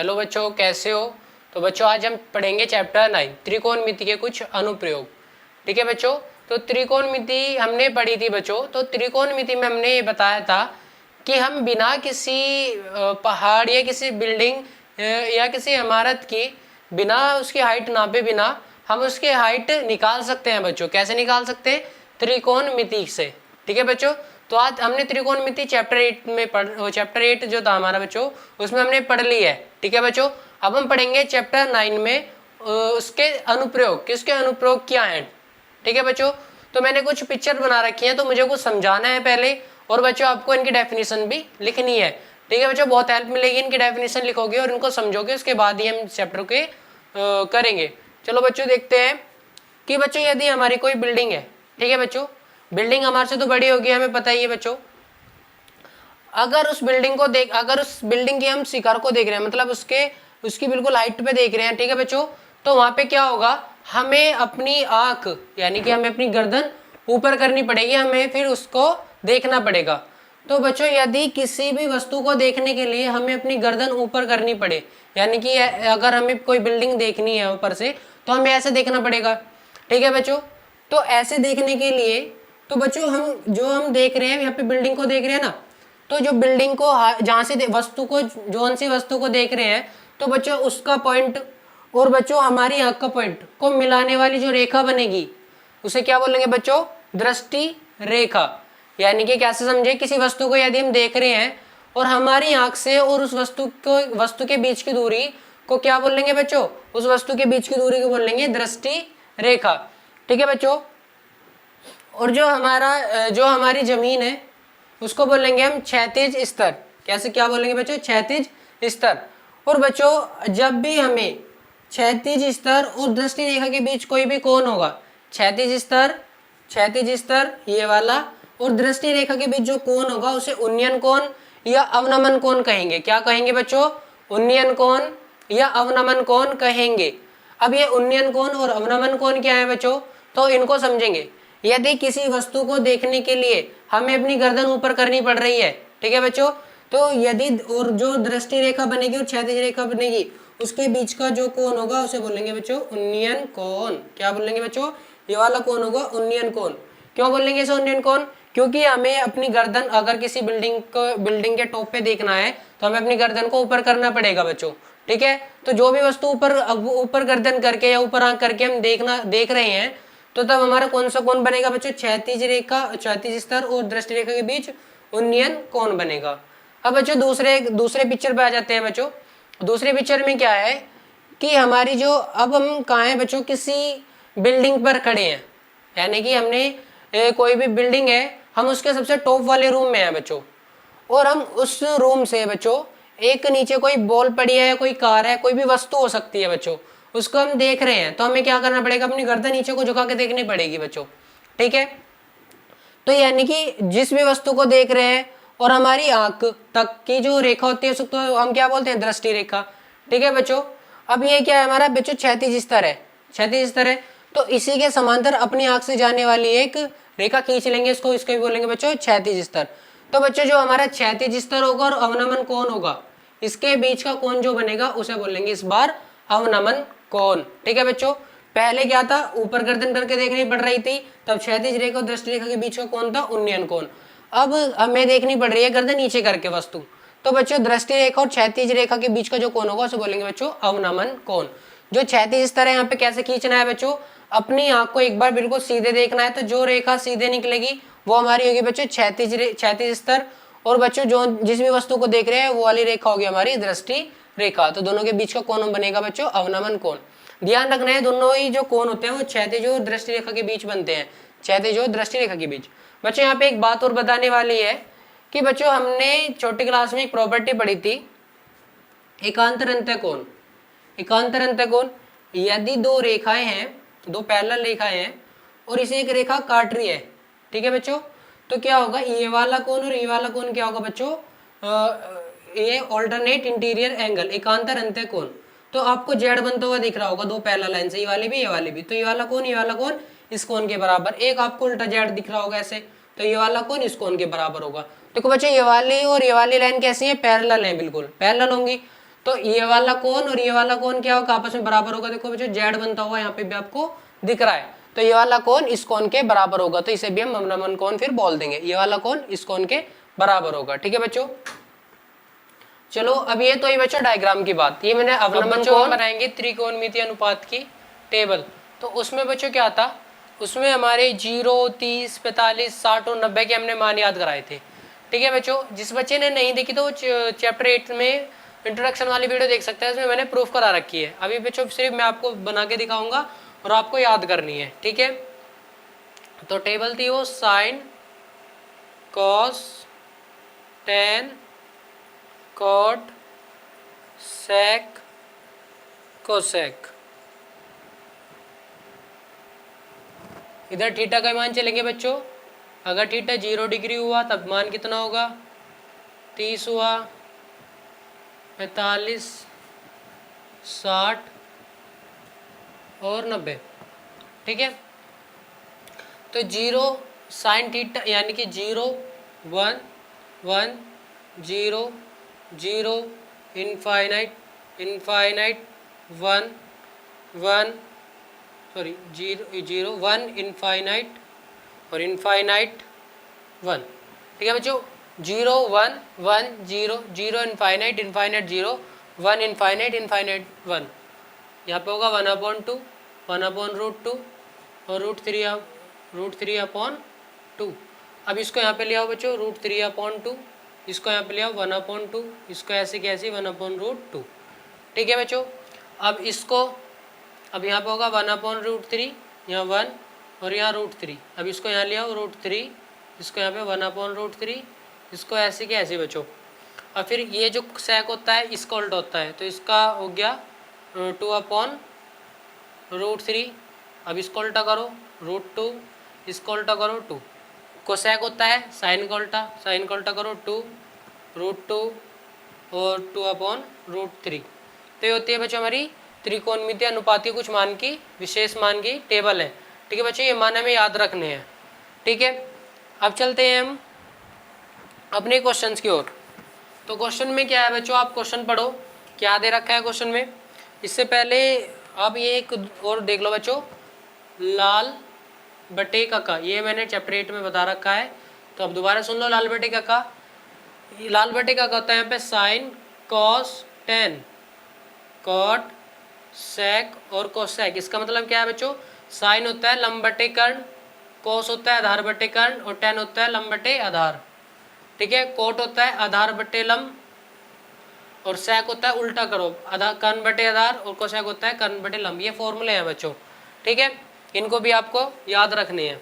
Hello बच्चों, कैसे हो। तो बच्चों आज हम पढ़ेंगे चैप्टर 9 त्रिकोणमिति के कुछ अनुप्रयोग। ठीक है बच्चों, तो त्रिकोणमिति हमने पढ़ी थी बच्चों। तो त्रिकोणमिति में हमने ये बताया था कि हम बिना किसी पहाड़ या किसी बिल्डिंग या किसी इमारत की बिना उसकी हाइट नापे बिना हम उसकी हाइट निकाल सकते हैं बच्चों। कैसे निकाल सकते हैं? त्रिकोणमिति से। ठीक है बच्चों, तो आज हमने त्रिकोणमिति चैप्टर 8 में चैप्टर 8 जो था हमारा बच्चों, उसमें हमने पढ़ ली है। ठीक है बच्चों, अब हम पढ़ेंगे चैप्टर 9 में उसके अनुप्रयोग, किसके अनुप्रयोग क्या हैं। ठीक है बच्चों, तो मैंने कुछ पिक्चर बना रखी है, तो मुझे कुछ समझाना है पहले, और बच्चों आपको इनकी डेफिनेशन भी लिखनी है। ठीक है बच्चों, बहुत हेल्प मिलेगी, इनकी डेफिनेशन लिखोगे और इनको समझोगे, उसके बाद ही हम चैप्टर के करेंगे। चलो बच्चों देखते हैं कि बच्चों यदि हमारी कोई बिल्डिंग है, ठीक है बच्चों, बिल्डिंग हमारे से तो बड़ी होगी, हमें पता ही है बच्चों। अगर उस बिल्डिंग की हम शिखर को देख रहे हैं, मतलब उसकी बिल्कुल हाइट पे देख रहे हैं, ठीक है बच्चों, तो वहां पे क्या होगा, हमें अपनी आंख यानी कि हमें अपनी गर्दन ऊपर करनी पड़ेगी, हमें फिर उसको देखना पड़ेगा। तो बच्चों यदि किसी भी वस्तु को देखने के लिए हमें अपनी गर्दन ऊपर करनी पड़े, यानी कि अगर हमें कोई बिल्डिंग देखनी है ऊपर से, तो हमें ऐसे देखना पड़ेगा। ठीक है बच्चों, तो ऐसे देखने के लिए तो बच्चों हम देख रहे हैं यहाँ पे बिल्डिंग को देख रहे हैं ना, तो जो बिल्डिंग को जहाँ से वस्तु को जोन सी वस्तु को देख रहे हैं, तो बच्चों उसका पॉइंट और बच्चों हमारी आंख का पॉइंट को मिलाने वाली जो रेखा बनेगी उसे क्या बोलेंगे बच्चों? दृष्टि रेखा। यानी कि कैसे समझे, किसी वस्तु को यदि हम देख रहे हैं और हमारी आंख से और उस वस्तु के बीच की दूरी को क्या बोलेंगे बच्चों? उस वस्तु के बीच की दूरी को बोलेंगे दृष्टि रेखा। ठीक है बच्चों, और जो हमारी जमीन है उसको बोलेंगे हम क्षैतिज स्तर। कैसे क्या बोलेंगे बच्चों? क्षैतिज स्तर। और बच्चों जब भी हमें क्षैतिज स्तर और दृष्टि रेखा के बीच कोई भी कोण होगा, क्षैतिज स्तर ये वाला, और दृष्टि रेखा के बीच जो कोण होगा उसे उन्नयन कोण या अवनमन कोण कहेंगे। क्या कहेंगे बच्चों? उन्नयन कोण या अवनमन कोण कहेंगे। अब ये उन्नयन कोण और अवनमन कोण क्या है बच्चों, तो इनको समझेंगे। यदि किसी वस्तु को देखने के लिए हमें अपनी गर्दन ऊपर करनी पड़ रही है, ठीक है बच्चों, तो यदि और जो दृष्टि रेखा बनेगी और क्षैतिज रेखा बनेगी उसके बीच का जो कोण होगा उसे बोलेंगे बच्चों उन्नयन कोण। क्या बोलेंगे बच्चों? ये वाला कोण होगा उन्नयन कोण। क्यों बोलेंगे इसे उन्नयन कोण? क्योंकि हमें अपनी गर्दन अगर किसी बिल्डिंग के टॉप पे देखना है तो हमें अपनी गर्दन को ऊपर करना पड़ेगा बच्चों। ठीक है, तो जो भी वस्तु ऊपर गर्दन करके या ऊपर आंख करके हम देख रहे हैं, तो तब हमारा कौन सा कोण बनेगा बच्चों? क्षैतिज स्तर और दृष्टि रेखा के बीच उन्नयन कोण बनेगा। अब बच्चों दूसरे पिक्चर पे आ जाते हैं बच्चों। दूसरे पिक्चर में क्या है कि हमारी जो, अब हम कहाँ हैं बच्चों? किसी बिल्डिंग पर खड़े हैं, यानी कि हमने कोई भी बिल्डिंग है, हम उसके सबसे टॉप वाले रूम में हैं बच्चों, और हम उस रूम से बच्चों एक नीचे कोई बॉल पड़ी है, कोई कार है, कोई भी वस्तु हो सकती है बच्चों, उसको हम देख रहे हैं, तो हमें क्या करना पड़ेगा? अपनी गर्दन नीचे को झुका के देखनी पड़ेगी बच्चों। ठीक है, तो यानी कि जिस भी वस्तु को देख रहे हैं और हमारी आंख तक की जो रेखा होती है उसको हम क्या बोलते हैं? दृष्टि रेखा। ठीक है बच्चों, अब ये क्या है हमारा बच्चों? क्षैतिज स्तर है। तो इसी के समांतर अपनी आंख से जाने वाली एक रेखा खींच लेंगे, इसको भी बोलेंगे बच्चों क्षैतिज स्तर। तो बच्चों जो हमारा क्षैतिज स्तर होगा और अवनमन कोण होगा, इसके बीच का कोण जो बनेगा उसे बोलेंगे इस बार अवनमन कोण। ठीक है बच्चों, पहले क्या था? ऊपर गर्दन करके देखनी पड़ रही थी, तब क्षैतिज रेखा और दृष्टि रेखा के बीच का कोण था उन्नयन कोण। अब हमें देखनी पड़ रही है गर्दन नीचे करके वस्तु, तो बच्चों दृष्टि रेखा और क्षैतिज रेखा के बीच का जो कोण होगा उसे बोलेंगे बच्चों अवनमन कोण। जो क्षैतिज स्तर है यहाँ पे कैसे खींचना है बच्चों? अपनी आंख को एक बार बिल्कुल सीधे देखना है, तो जो रेखा सीधे निकलेगी वो हमारी होगी बच्चों क्षैतिज स्तर, और बच्चों जो जिस भी वस्तु को देख रहे हैं वो वाली रेखा होगी हमारी दृष्टि रेखा। तो दोनों के बीच का कोण बनेगा बच्चों अवनमन कोण। ध्यान रखना है दोनों ही जो कोण होते हैं वो क्षैतिज और दृष्टि रेखा के बीच बनते हैं, क्षैतिज और दृष्टि रेखा के बीच। बच्चों यहाँ पे एक बात और बताने वाली है कि बच्चों हमने छोटी क्लास में एक प्रॉपर्टी पढ़ी थी, एकांतर अंतःकोण। एकांतर अंतःकोण, यदि दो रेखाएं हैं, दो पैरेलल रेखाएं हैं और इसे एक रेखा काट रही है, ठीक है बच्चों, तो क्या होगा? ये वाला कोण और ये वाला कोण क्या होगा बच्चों? ये ऑल्टरनेट इंटीरियर एंगल, एकांतर अंतःकोण। तो आपको जेड बनता हुआ दिख रहा होगा दो पैरेलल लाइन से, ये वाली भी, तो ये वाला कोण इस कोण के बराबर। एक आपको उल्टा जेड दिख रहा होगा ऐसे, तो ये वाला कोण इस कोण के बराबर होगा। देखो बच्चों ये वाली और ये वाली लाइन कैसी है? पैरेलल है, बिल्कुल पैरेलल होंगी। तो ये वाला कोण और ये वाला कोण क्या होगा, आपस में बराबर होगा। देखो बच्चों जेड बनता हुआ यहाँ पे भी आपको दिख रहा है, तो ये वाला कोण इस कोण के बराबर होगा, तो इसे भी हम अवनमन कोण फिर बोल देंगे। ये वाला कोण इस कोण के बराबर होगा, ठीक है बच्चों। चलो अब ये तो ये बच्चों डायग्राम की बात, ये मैंने अवनमन कोण बनाएंगे त्रिकोणमितीय अनुपात की टेबल। तो उसमें बच्चों क्या था, उसमें हमारे 0, 30, 45, 60 और 90 के हमने मान याद कराए थे, ठीक है बच्चों। जिस बच्चे ने नहीं देखी तो चैप्टर 8 में इंट्रोडक्शन वाली वीडियो देख सकते हैं, उसमें मैंने प्रूफ करा रखी है। अभी बच्चों सिर्फ मैं आपको बना के दिखाऊंगा और आपको याद करनी है, ठीक है। तो टेबल थी वो साइन, कॉस, टेन, कॉट, सेक, कोसेक। इधर थीटा का मान चलेंगे बच्चों, अगर थीटा 0 डिग्री हुआ तब मान कितना होगा, 30 हुआ, 45, 60 और 90, ठीक है। तो 0 साइन थीटा यानी कि 0, 1, 1, 0, 0, इनफाइनाइट, इनफाइनाइट, 1, 1, सॉरी 0, 0, 1, इनफाइनाइट और इनफाइनाइट 1, ठीक है बच्चों। 0, 1, 1, 0, 0, इनफाइनाइट, इनफाइनाइट 0, 1, इनफाइनाइट, इनफाइनाइट 1। यहाँ पे होगा 1/2, 1/√2 और √3 अपॉन 2। अब इसको यहाँ पे ले आओ बच्चों, √3/2, इसको यहाँ पे ले आओ 1/2, इसको ऐसे कैसे 1/√2, ठीक है बच्चों। अब इसको अब यहाँ पे होगा 1/√3, यहाँ 1 और यहाँ √3। अब इसको यहाँ ले आओ √3, इसको यहाँ पे 1/√3, इसको ऐसे के ऐसे बच्चों। और फिर ये जो सेक होता है इसका उल्टा होता है, तो इसका हो गया 2/√3। अब इसको उल्टा करो √2, इसको उल्टा करो 2। कोसेक होता है साइन का उल्टा, साइन का उल्टा करो 2, √2 और 2/√3। तो ये होती है बच्चों हमारी त्रिकोणमितीय अनुपात के कुछ मान की विशेष मान की टेबल है, ठीक है बच्चों। ये मान हमें याद रखने हैं, ठीक है। अब चलते हैं हम अपने क्वेश्चंस की ओर। तो क्वेश्चन में क्या है बच्चों, आप क्वेश्चन पढ़ो क्या दे रखा है क्वेश्चन में। इससे पहले आप ये एक और देख लो बच्चों, लाल बटे का, ये मैंने चैप्टर 8 में बता रखा है, तो अब दोबारा सुन लो। लाल बटे का, लाल बटे का होता है यहाँ पे साइन, कॉस, टेन, कॉट, सेक और कोसेक। इसका मतलब क्या है बच्चों, साइन होता है लंब बटे कर्ण, कोस होता है आधार बटे कर्ण और टेन होता है लंब बटे आधार, ठीक है। कोट होता है आधार बटे लंब और सेक होता है उल्टा करो, आधार कर्ण बटे आधार और कोसेक होता है कर्ण बटे लंब। ये फॉर्मूले हैं बच्चों, ठीक है, इनको भी आपको याद रखने हैं।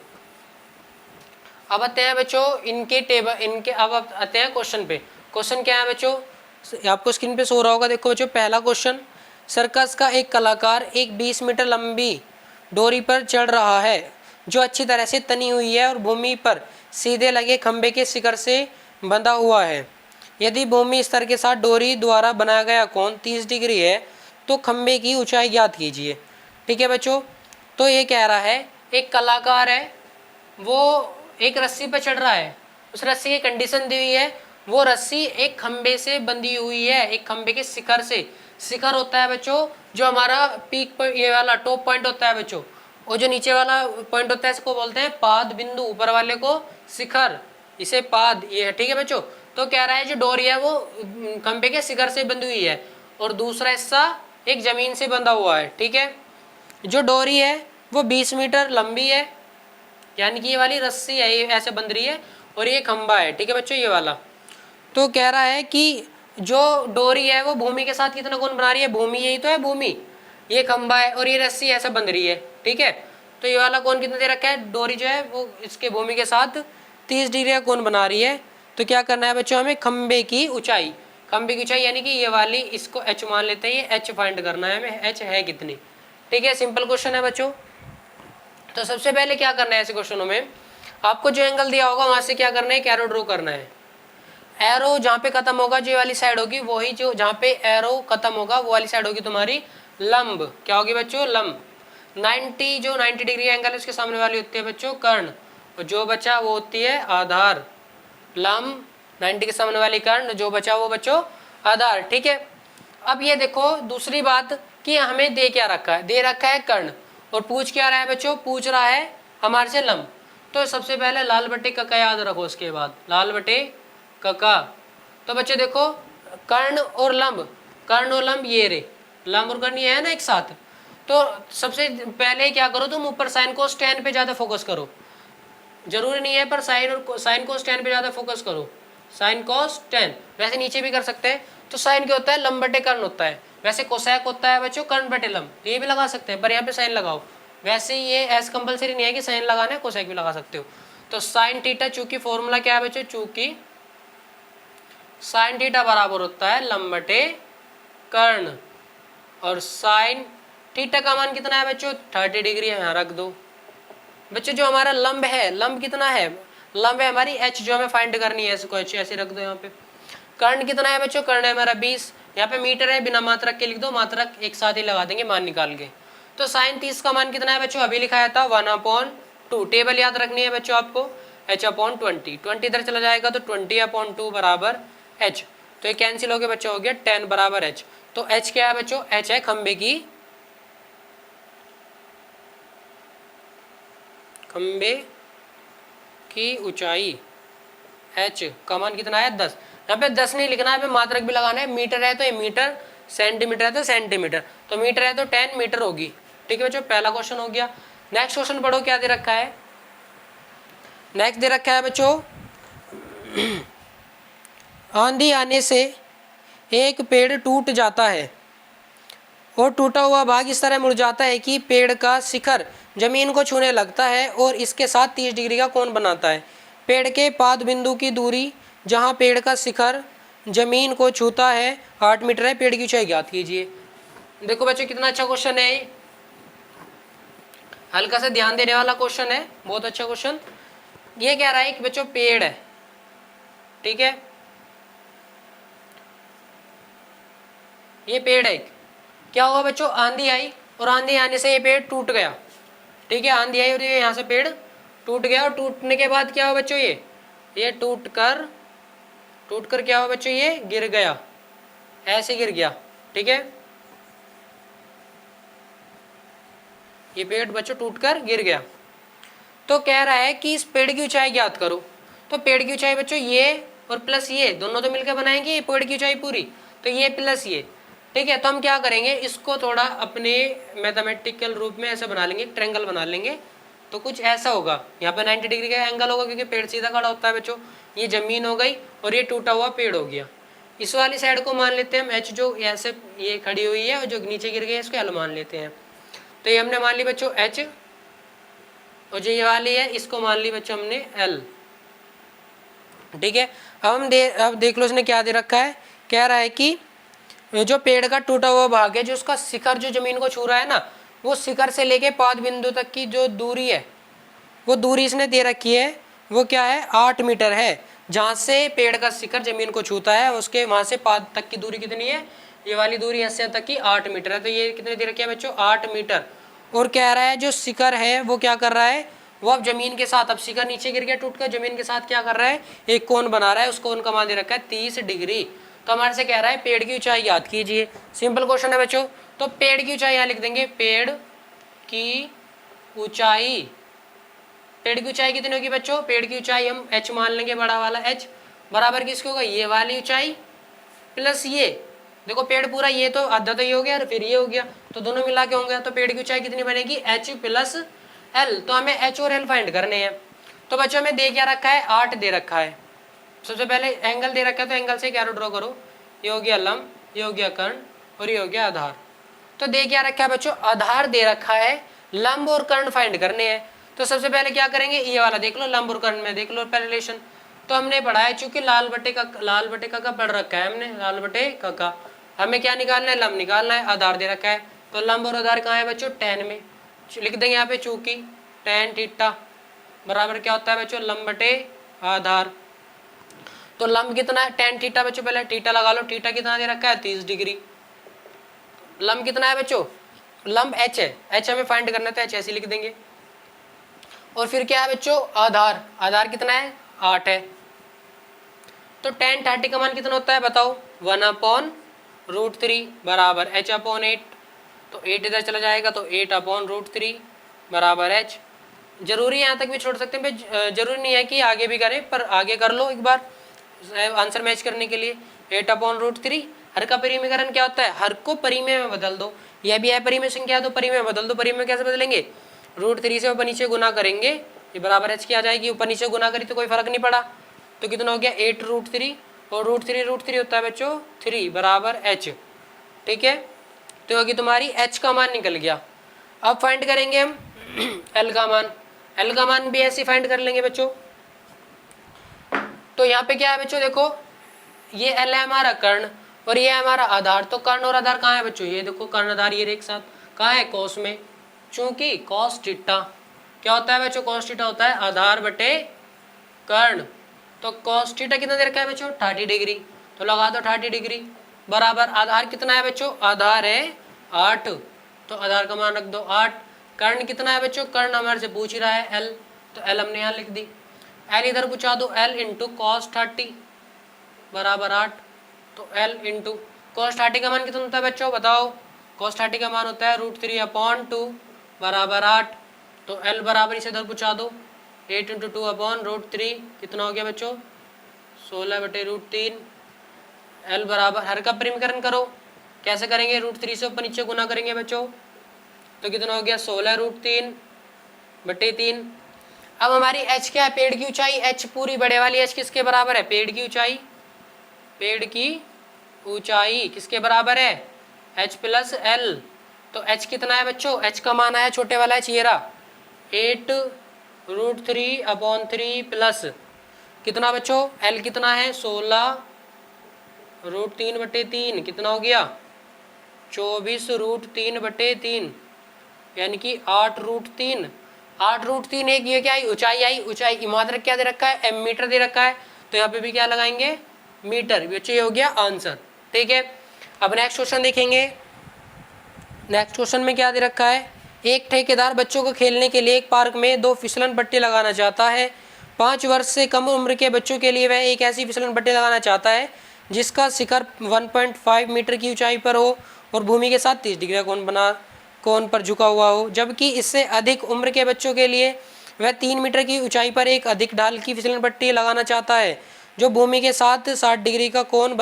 अब आते हैं बच्चों इनके टेबल, इनके अब आते हैं क्वेश्चन पे। क्वेश्चन क्या है बच्चों, आपको स्क्रीन पे सो रहा होगा, देखो बच्चों पहला क्वेश्चन, सर्कस का एक कलाकार एक 20 मीटर लंबी डोरी पर चढ़ रहा है जो अच्छी तरह से तनी हुई है और भूमि पर सीधे लगे खंबे के शिखर से बंधा हुआ है। यदि भूमि स्तर के साथ डोरी द्वारा बनाया गया कोण 30 डिग्री है तो खंबे की ऊंचाई ज्ञात कीजिए, ठीक है बच्चों। तो ये कह रहा है एक कलाकार है, वो एक रस्सी पर चढ़ रहा है, उस रस्सी की कंडीशन दी हुई है, वो रस्सी एक खंबे से बंधी हुई है, एक खंबे के शिखर से। शिखर होता है बच्चों जो हमारा पीक पर, ये वाला टॉप पॉइंट होता है बच्चों, और जो नीचे वाला पॉइंट होता है इसको बोलते हैं पाद बिंदु, ऊपर वाले को शिखर, इसे पाद, ये है, ठीक है बच्चों। तो कह रहा है जो डोरी है वो खंबे के शिखर से बंधी हुई है और दूसरा हिस्सा एक जमीन से बंधा हुआ है, ठीक है। जो डोरी है वो 20 मीटर लंबी है, यानी कि ये वाली रस्सी है, ये ऐसे बंध रही है, और ये खंबा है, ठीक है बच्चों, ये वाला। तो कह रहा है कि जो डोरी है वो भूमि के साथ कितना कोण बना रही है, भूमि यही तो है भूमि, ये खंबा है और ये रस्सी ऐसा बंध रही है, ठीक है। तो ये वाला कोण कितना दे रखा है, डोरी जो है वो इसके भूमि के साथ 30 डिग्री का कोण बना रही है। तो क्या करना है बच्चों, हमें खंबे की ऊंचाई, खंबे की ऊंचाई यानी कि ये वाली, इसको h मान लेते हैं, ये h फाइंड करना है हमें, h है कितनी, ठीक है। सिंपल क्वेश्चन है बच्चों। तो सबसे पहले क्या करना है ऐसे क्वेश्चनों में, आपको जो एंगल दिया होगा वहां से क्या करना है, एक एरो ड्रॉ करना है। एरो जहाँ पे खत्म होगा जो वाली साइड होगी वही, जो जहाँ पे एरो खत्म होगा वो वाली साइड होगी तुम्हारी लंब, क्या होगी बच्चों, लंब। 90 डिग्री एंगल है उसके सामने वाली होती है बच्चों कर्ण, और जो बचा वो होती है आधार। लंब 90 के सामने वाली कर्ण, जो बचा वो बच्चों आधार, ठीक है। अब ये देखो दूसरी बात कि हमें दे क्या रखा है, दे रखा है कर्ण और पूछ क्या रहा है बच्चों, पूछ रहा है हमारे से लंब। तो सबसे पहले लाल बटे कका याद रखो, उसके बाद लाल बटे कका। तो बच्चे देखो कर्ण और लंब ये रे, लंब और कर्ण ये है ना एक साथ। तो सबसे पहले क्या करो तुम, ऊपर साइन कोस tan पे ज़्यादा फोकस करो, जरूरी नहीं है पर साइन कोस tan पे ज़्यादा फोकस करो, साइन कोस tan। वैसे नीचे भी कर सकते हैं। तो साइन क्या होता है, लंब बटे कर्ण होता है। वैसे कोसैक होता है बच्चों कर्ण बटे लंब, ये भी लगा सकते हैं पर यहाँ पे साइन लगाओ। वैसे ये एस कंपलसरी नहीं है कि साइन लगाना है, कोसैक भी लगा सकते हो। तो साइन थीटा, चूंकि फॉर्मूला क्या है बच्चों, चूंकि साइन थीटा बराबर होता है लंब बटे कर्ण, और साइन थीटा का मान कितना है बच्चों, 30 डिग्री यहाँ रख दो। बच्चों जो हमारा लंब है, लंब कितना है, लंब है हमारी h, जो हमें फाइंड करनी है इसको h ऐसे रख दो यहाँ पे। कर्ण कितना है बच्चों, कर्ण है हमारा 20, यहाँ पे मीटर है, बिना मात्रक के लिख दो, मात्रक एक साथ ही लगा देंगे मान निकाल के। तो साइन 30 का मान कितना है बच्चों, अभी लिखाया था 1/2। टेबल याद रखनी है बच्चों आपको, h/20, 20 इधर चला जाएगा तो 20/2 बराबर h। तो ये कैंसिल हो गया बच्चों, हो गया tan बराबर h। तो h क्या है बच्चों, h है खंबे की ऊंचाई, h का मान कितना है 10। यहाँ पे 10 नहीं लिखना है, मात्रक भी लगाना है। मीटर है तो ये मीटर, सेंटीमीटर है तो सेंटीमीटर, तो मीटर है तो 10 मीटर होगी। ठीक है बच्चों, पहला क्वेश्चन हो गया। नेक्स्ट क्वेश्चन पढ़ो, क्या दे रखा है। नेक्स्ट दे रखा है बच्चों, आंधी आने से एक पेड़ टूट जाता है और टूटा हुआ भाग इस तरह मुड़ जाता है कि पेड़ का शिखर जमीन को छूने लगता है और इसके साथ 30 डिग्री का कोण बनाता है। पेड़ के पाद बिंदु की दूरी जहां पेड़ का शिखर जमीन को छूता है 8 मीटर है। पेड़ की ऊंचाई ज्ञात कीजिए। देखो बच्चों कितना अच्छा क्वेश्चन है, हल्का सा ध्यान देने वाला क्वेश्चन है, बहुत अच्छा क्वेश्चन। ये कह रहा है कि बच्चों पेड़ है, ठीक है, ये पेड़ है। क्या हुआ बच्चों, आंधी आई और आंधी आने से ये पेड़ टूट गया। ठीक है, आंधी आई और ये यहाँ से पेड़ टूट गया, और टूटने के बाद क्या हुआ बच्चों, ये टूट कर क्या हुआ बच्चों, ये गिर गया, ऐसे गिर गया। ठीक है, ये पेड़ बच्चों टूट कर गिर गया। तो कह रहा है कि इस पेड़ की ऊंचाई ज्ञात करो। तो पेड़ की ऊंचाई बच्चों ये और प्लस ये दोनों तो मिलकर बनाएंगे ये पेड़ की ऊंचाई पूरी, तो ये प्लस ये। ठीक है, तो हम क्या करेंगे, इसको थोड़ा अपने मैथमेटिकल रूप में ऐसे बना लेंगे, ट्रायंगल बना लेंगे। तो कुछ ऐसा होगा, यहाँ पे 90 डिग्री का एंगल होगा क्योंकि पेड़ सीधा खड़ा होता है बच्चों। ये जमीन हो गई और ये टूटा हुआ पेड़ हो गया। इस वाली साइड को मान लेते हैं हम h, जो ऐसे ये खड़ी हुई है और जो नीचे गिर गई है इसको l मान लेते हैं। तो ये हमने मान ली बच्चों h, और जो ये वाली है इसको मान ली बच्चों हमने l। ठीक है, अब देख लो इसने क्या दे रखा है। कह रहा है कि जो पेड़ का टूटा हुआ भाग है, जो उसका शिखर जो जमीन को छू रहा है ना, वो शिखर से लेके पाद बिंदु तक की जो दूरी है, वो दूरी इसने दे रखी है, वो क्या है 8 मीटर है। जहाँ से पेड़ का शिखर जमीन को छूता है उसके वहाँ से पाद तक की दूरी कितनी है, ये वाली दूरी यहाँ तक की 8 मीटर है। तो ये कितने दे रखी है बच्चों, 8 मीटर। और कह रहा है जो शिखर है वो क्या कर रहा है, वो अब जमीन के साथ, अब शिखर नीचे गिर गया टूट कर, जमीन के साथ क्या कर रहा है, एक कोण बना रहा है। उस कोण का मान दे रखा है 30 डिग्री। तो हमारे से कह रहा है पेड़ की ऊंचाई याद कीजिए। सिंपल क्वेश्चन है बच्चों। तो पेड़ की ऊंचाई यहाँ लिख देंगे, पेड़ की ऊंचाई, पेड़ की ऊंचाई कितनी होगी बच्चों, पेड़ की ऊंचाई हम h मान लेंगे, बड़ा वाला h बराबर किसकी होगा, ये वाली ऊंचाई प्लस ये। देखो पेड़ पूरा ये तो आधा तो ये हो गया और फिर ये हो गया, तो दोनों मिला के होंगे। तो पेड़ की ऊंचाई कितनी बनेगी, h प्लस l। तो हमें h और l फाइंड करने हैं। तो बच्चों हमें दे क्या रखा है, 8 दे रखा है। सबसे पहले एंगल दे रखा है, तो एंगल से क्या ड्रॉ करो, ये हो गया लंब, ये हो गया कर्ण और ये हो गया आधार। तो दे क्या रखा है बच्चों, आधार दे रखा है, लंब और कर्ण फाइंड करने हैं। तो सबसे पहले क्या करेंगे, ये वाला देख लो, लंब और कर्ण में देख लो पहले रिलेशन। तो हमने पढ़ा है, चूंकि लाल बटे का पढ़ रखा है हमने, लाल बटे का। हमें क्या निकालना है, लंब निकालना है, आधार दे रखा है। तो लंब और आधार कहाँ है बच्चों, tan में लिख देंगे यहाँ पे, चूंकि tan थीटा बराबर क्या होता है बच्चों, लंब बटे आधार। तो लंब कितना है, tan थीटा बच्चों, पहले थीटा लगा लो, थीटा कितना दे रखा है 30 डिग्री। लंब कितना है बच्चों, लंब h है, h हमें फाइंड करना था, h ऐसे लिख देंगे। और फिर क्या है बच्चों, आधार, आधार कितना है 8 है। तो tan 30 का मान कितना होता है बताओ, 1/2 √3 बराबर h/8। तो 8 इधर चला जाएगा तो 8/√3 बराबर h। जरूरी यहाँ तक भी छोड़ सकते हैं भाई, जरूरी नहीं है कि आगे भी करें, पर आगे कर लो एक बार आंसर मैच करने के लिए। 8/√3 हर का परिमेयकरण क्या होता है, हर को परिमेय में बदल दो। यह भी है परिमेय संख्या तो परिमेय में बदल दो। परिमेय कैसे बदलेंगे, √3 से ऊपर नीचे गुना करेंगे, ये बराबर h की आ जाएगी। ऊपर नीचे गुना करी तो कोई फर्क नहीं पड़ा, तो कितना हो गया 8√3 और √3 होता है बच्चों 3 बराबर h। ठीक है, तो होगी तुम्हारी h का मान निकल गया। अब फाइंड करेंगे हम l का मान। l का मान भी ऐसे फाइंड कर लेंगे बच्चों। तो यहाँ पे क्या है बच्चों, देखो ये l है हमारा कर्ण और ये है हमारा आधार। तो कर्ण और आधार कहाँ है बच्चों, ये देखो कर्ण आधार ये एक साथ कहाँ है, कोस में। चूंकि cos थीटा क्या होता है बच्चों, cos थीटा होता है आधार बटे कर्ण। तो cos थीटा कितना दे रखा है बच्चों 30 डिग्री, तो लगा दो 30 डिग्री बराबर आधार कितना है बच्चों, आधार है 8, तो आधार का मान रख दो 8। कर्ण कितना है बच्चों, कर्ण हमारे से पूछ ही रहा है l, तो l हमने यहाँ लिख दी। l इधर पूछा दो l इंटू cos 30 बराबर 8, तो l इंटू cos 30 का मान कितना होता है बच्चों बताओ, cos 30 का मान होता है √3/2 बराबर 8, तो l बराबर इसे इधर पूछा दो 8 इंटू 2/√3 कितना हो गया बच्चों 16/√3। l बराबर हर का परिमेयकरण करो, कैसे करेंगे, √3 से ऊपर नीचे गुना करेंगे बच्चों, तो कितना हो गया 16√3/3। अब हमारी h क्या है, पेड़ की ऊंचाई। h पूरी बड़े वाली h किसके बराबर है, पेड़ की ऊंचाई। पेड़ की ऊंचाई किसके बराबर है, h प्लस l। तो h कितना है बच्चों, h का मान आया छोटे वाला h ये रहा 8√3/3 प्लस कितना बच्चों, l कितना है 16√3/3 कितना हो गया 24√3/3 यानी कि 8√3। 8√3 एक ये क्या आई, ऊंचाई आई। ऊंचाई मात्रक क्या दे रखा है, m मीटर दे रखा है, तो यहाँ पे भी क्या लगाएंगे मीटर। बच्चों ये हो गया आंसर। ठीक है, अब नेक्स्ट क्वेश्चन देखेंगे। नेक्स्ट क्वेश्चन में क्या दे रखा है, एक ठेकेदार बच्चों को खेलने के लिए एक पार्क में 2 फिसलन पट्टी लगाना चाहता है। 5 वर्ष से कम उम्र के बच्चों के लिए वह एक ऐसी फिसलन पट्टी लगाना चाहता है जिसका शिखर 1.5 मीटर की ऊंचाई पर हो और भूमि के साथ 30 डिग्री कोण पर झुका हुआ हो, जबकि इससे अधिक उम्र के बच्चों के लिए वह 3 मीटर की ऊंचाई पर एक अधिक ढाल की फिसलन पट्टी लगाना चाहता है जो भूमि के साथ 60 डिग्री का कोण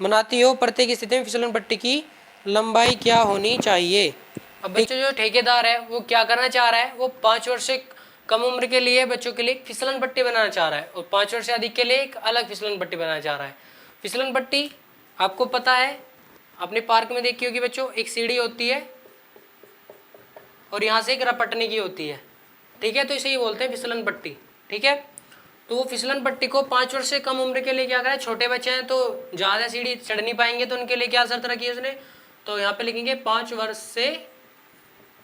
बनाती हो। प्रत्येक स्थिति में फिसलन पट्टी की लंबाई क्या होनी चाहिए। अब बच्चों जो ठेकेदार है वो क्या करना चाह रहा है, वो 5 वर्ष से कम उम्र के लिए बच्चों के लिए एक फिसलन पट्टी बनाना चाह रहा है और 5 वर्ष से अधिक के लिए एक अलग फिसलन पट्टी बनाना चाह रहा है। फिसलन पट्टी आपको पता है, अपने पार्क में देखी होगी बच्चों, एक सीढ़ी होती है और यहाँ से एक रपटने की होती है। ठीक है, तो इसे ही बोलते हैं फिसलन पट्टी। ठीक है, तो वो फिसलन पट्टी को 5 वर्ष से कम उम्र के लिए क्या करें, छोटे बच्चे हैं तो ज़्यादा सीढ़ी चढ़ नहीं पाएंगे, तो उनके लिए क्या शर्त रखी है उसने, तो यहाँ पे लिखेंगे 5 वर्ष से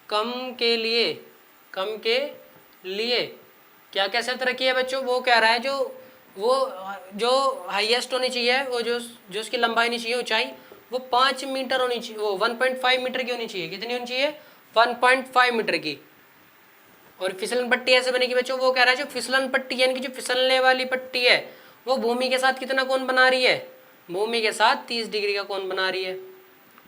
कम के लिए क्या क्या शर्त रखी है बच्चों, वो कह रहा है जो हाईएस्ट होनी चाहिए, वो जो उसकी लंबाई होनी चाहिए ऊंचाई, वो 5 मीटर होनी चाहिए, वो 1.5 मीटर की होनी चाहिए। कितनी होनी चाहिए, 1.5 मीटर की। और फिसलन पट्टी ऐसे बनेगी बच्चों, वो कह रहा है जो फिसलन पट्टी यानी कि जो फिसलने वाली पट्टी है वो भूमि के साथ कितना कोण बना रही है, भूमि के साथ 30 डिग्री का कोण बना रही है।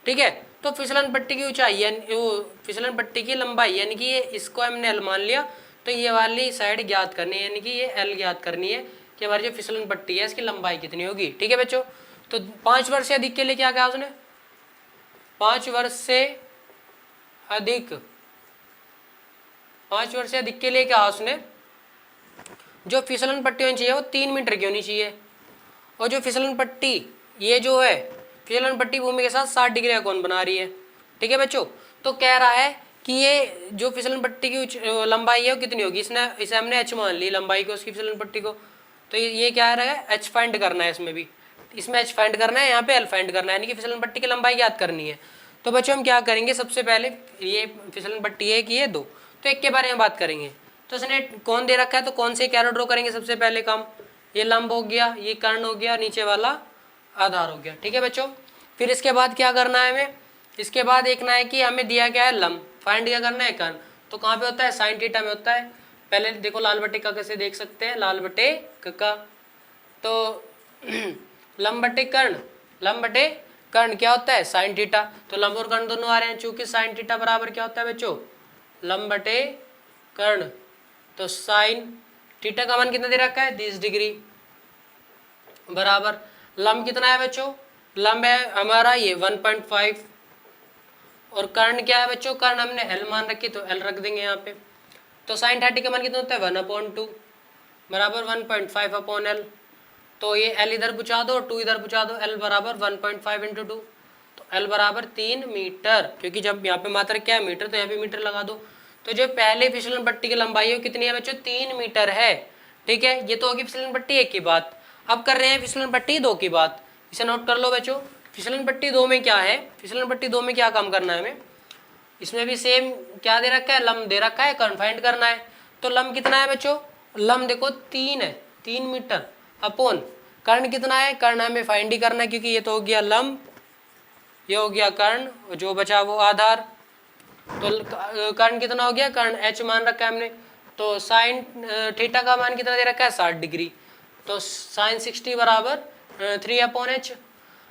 ठीक है, तो फिसलन पट्टी की ऊंचाई यानी वो फिसलन पट्टी की लंबाई यानी कि ये इसको हमने एल मान लिया, तो ये वाली साइड ज्ञात करनी है यानी कि ये एल ज्ञात करनी है कि हमारी जो फिसलन पट्टी है इसकी लंबाई कितनी होगी। ठीक है बच्चों, तो 5 वर्ष से अधिक के लिए क्या कहा उसने, 5 वर्ष से अधिक के लिए क्या उसने, जो फिसलन पट्टी होनी चाहिए वो 3 मीटर की होनी चाहिए, और जो फिसलन पट्टी ये जो है फिसलन पट्टी भूमि के साथ 60 डिग्री का कोण बना रही है। ठीक है बच्चों, तो कह रहा है कि ये जो फिसलन पट्टी की लंबाई है वो कितनी होगी, इसे हमने एच मान ली लंबाई को उसकी फिसलन पट्टी को, तो ये क्या है एच फाइंड करना है, इसमें एच फाइंड करना है, यहाँ पे एल फाइंड करना है, यानी कि फिसलन पट्टी की लंबाई याद करनी है। तो बच्चों हम क्या करेंगे, सबसे पहले ये फिसलन पट्टी है कि ये 2, तो एक के बारे में बात करेंगे। तो इसने कौन दे रखा है, तो कौन से कैरो ड्रॉ करेंगे सबसे पहले काम, ये लंब हो गया, ये कर्ण हो गया, नीचे वाला आधार हो गया। ठीक है बच्चों, फिर इसके बाद क्या करना है हमें, इसके बाद देखना है कि हमें दिया क्या है लंब, फाइंड क्या करना है कर्ण, तो कहाँ पे होता है साइन थीटा में होता है। पहले देखो लाल बटे का कैसे देख सकते हैं, लाल बटे का, तो लंब बटे कर्ण क्या होता है साइन थीटा, तो लंब और कर्ण दोनों आ रहे हैं, चूंकि साइन थीटा बराबर क्या होता है बच्चों लंब बटे कर्ण, तो साइन थीटा का मान कितना दे रखा है 30 डिग्री बराबर लंब कितना है बच्चों, लंब है हमारा ये 1.5 और कर्ण क्या है बच्चों, कर्ण हमने एल मान रखी तो एल रख देंगे यहाँ पे, तो साइन 30 का मान कितना होता है 1/2 बराबर 1.5 अपॉन एल, तो ये एल इधर पूछा दो 2 इधर पूछा दो, एल बराबर 1.5 × 2, तो एल बराबर 3 मीटर, क्योंकि जब यहाँ पे मात्रा क्या है मीटर तो यहाँ पे मीटर लगा दो, तो जो पहले फिसलन पट्टी की लंबाई है कितनी है बच्चों 3 मीटर है। ठीक है, ये तो होगी फिसलन पट्टी 1 की बात। अब कर रहे हैं फिसलन पट्टी 2 की बात, इसे नोट कर लो बच्चों। फिसलन पट्टी 2 में क्या है, फिसलन पट्टी 2 में क्या काम करना है हमें, इसमें भी सेम क्या दे रखा है लंब दे रखा है, कर्ण फाइंड करना है। तो लंब कितना है बच्चों, लंब देखो 3 है 3 मीटर अपॉन कर्ण कितना है, कर्ण हमें फाइंड ही करना है क्योंकि ये तो हो गया लंब, ये हो गया कर्ण, जो बचा वो आधार। तो कर्ण कितना हो गया, कर्ण एच मान रखा है हमने, तो साइन थीटा का मान कितना दे रखा है 60 डिग्री, तो साइन 60 बराबर 3/h।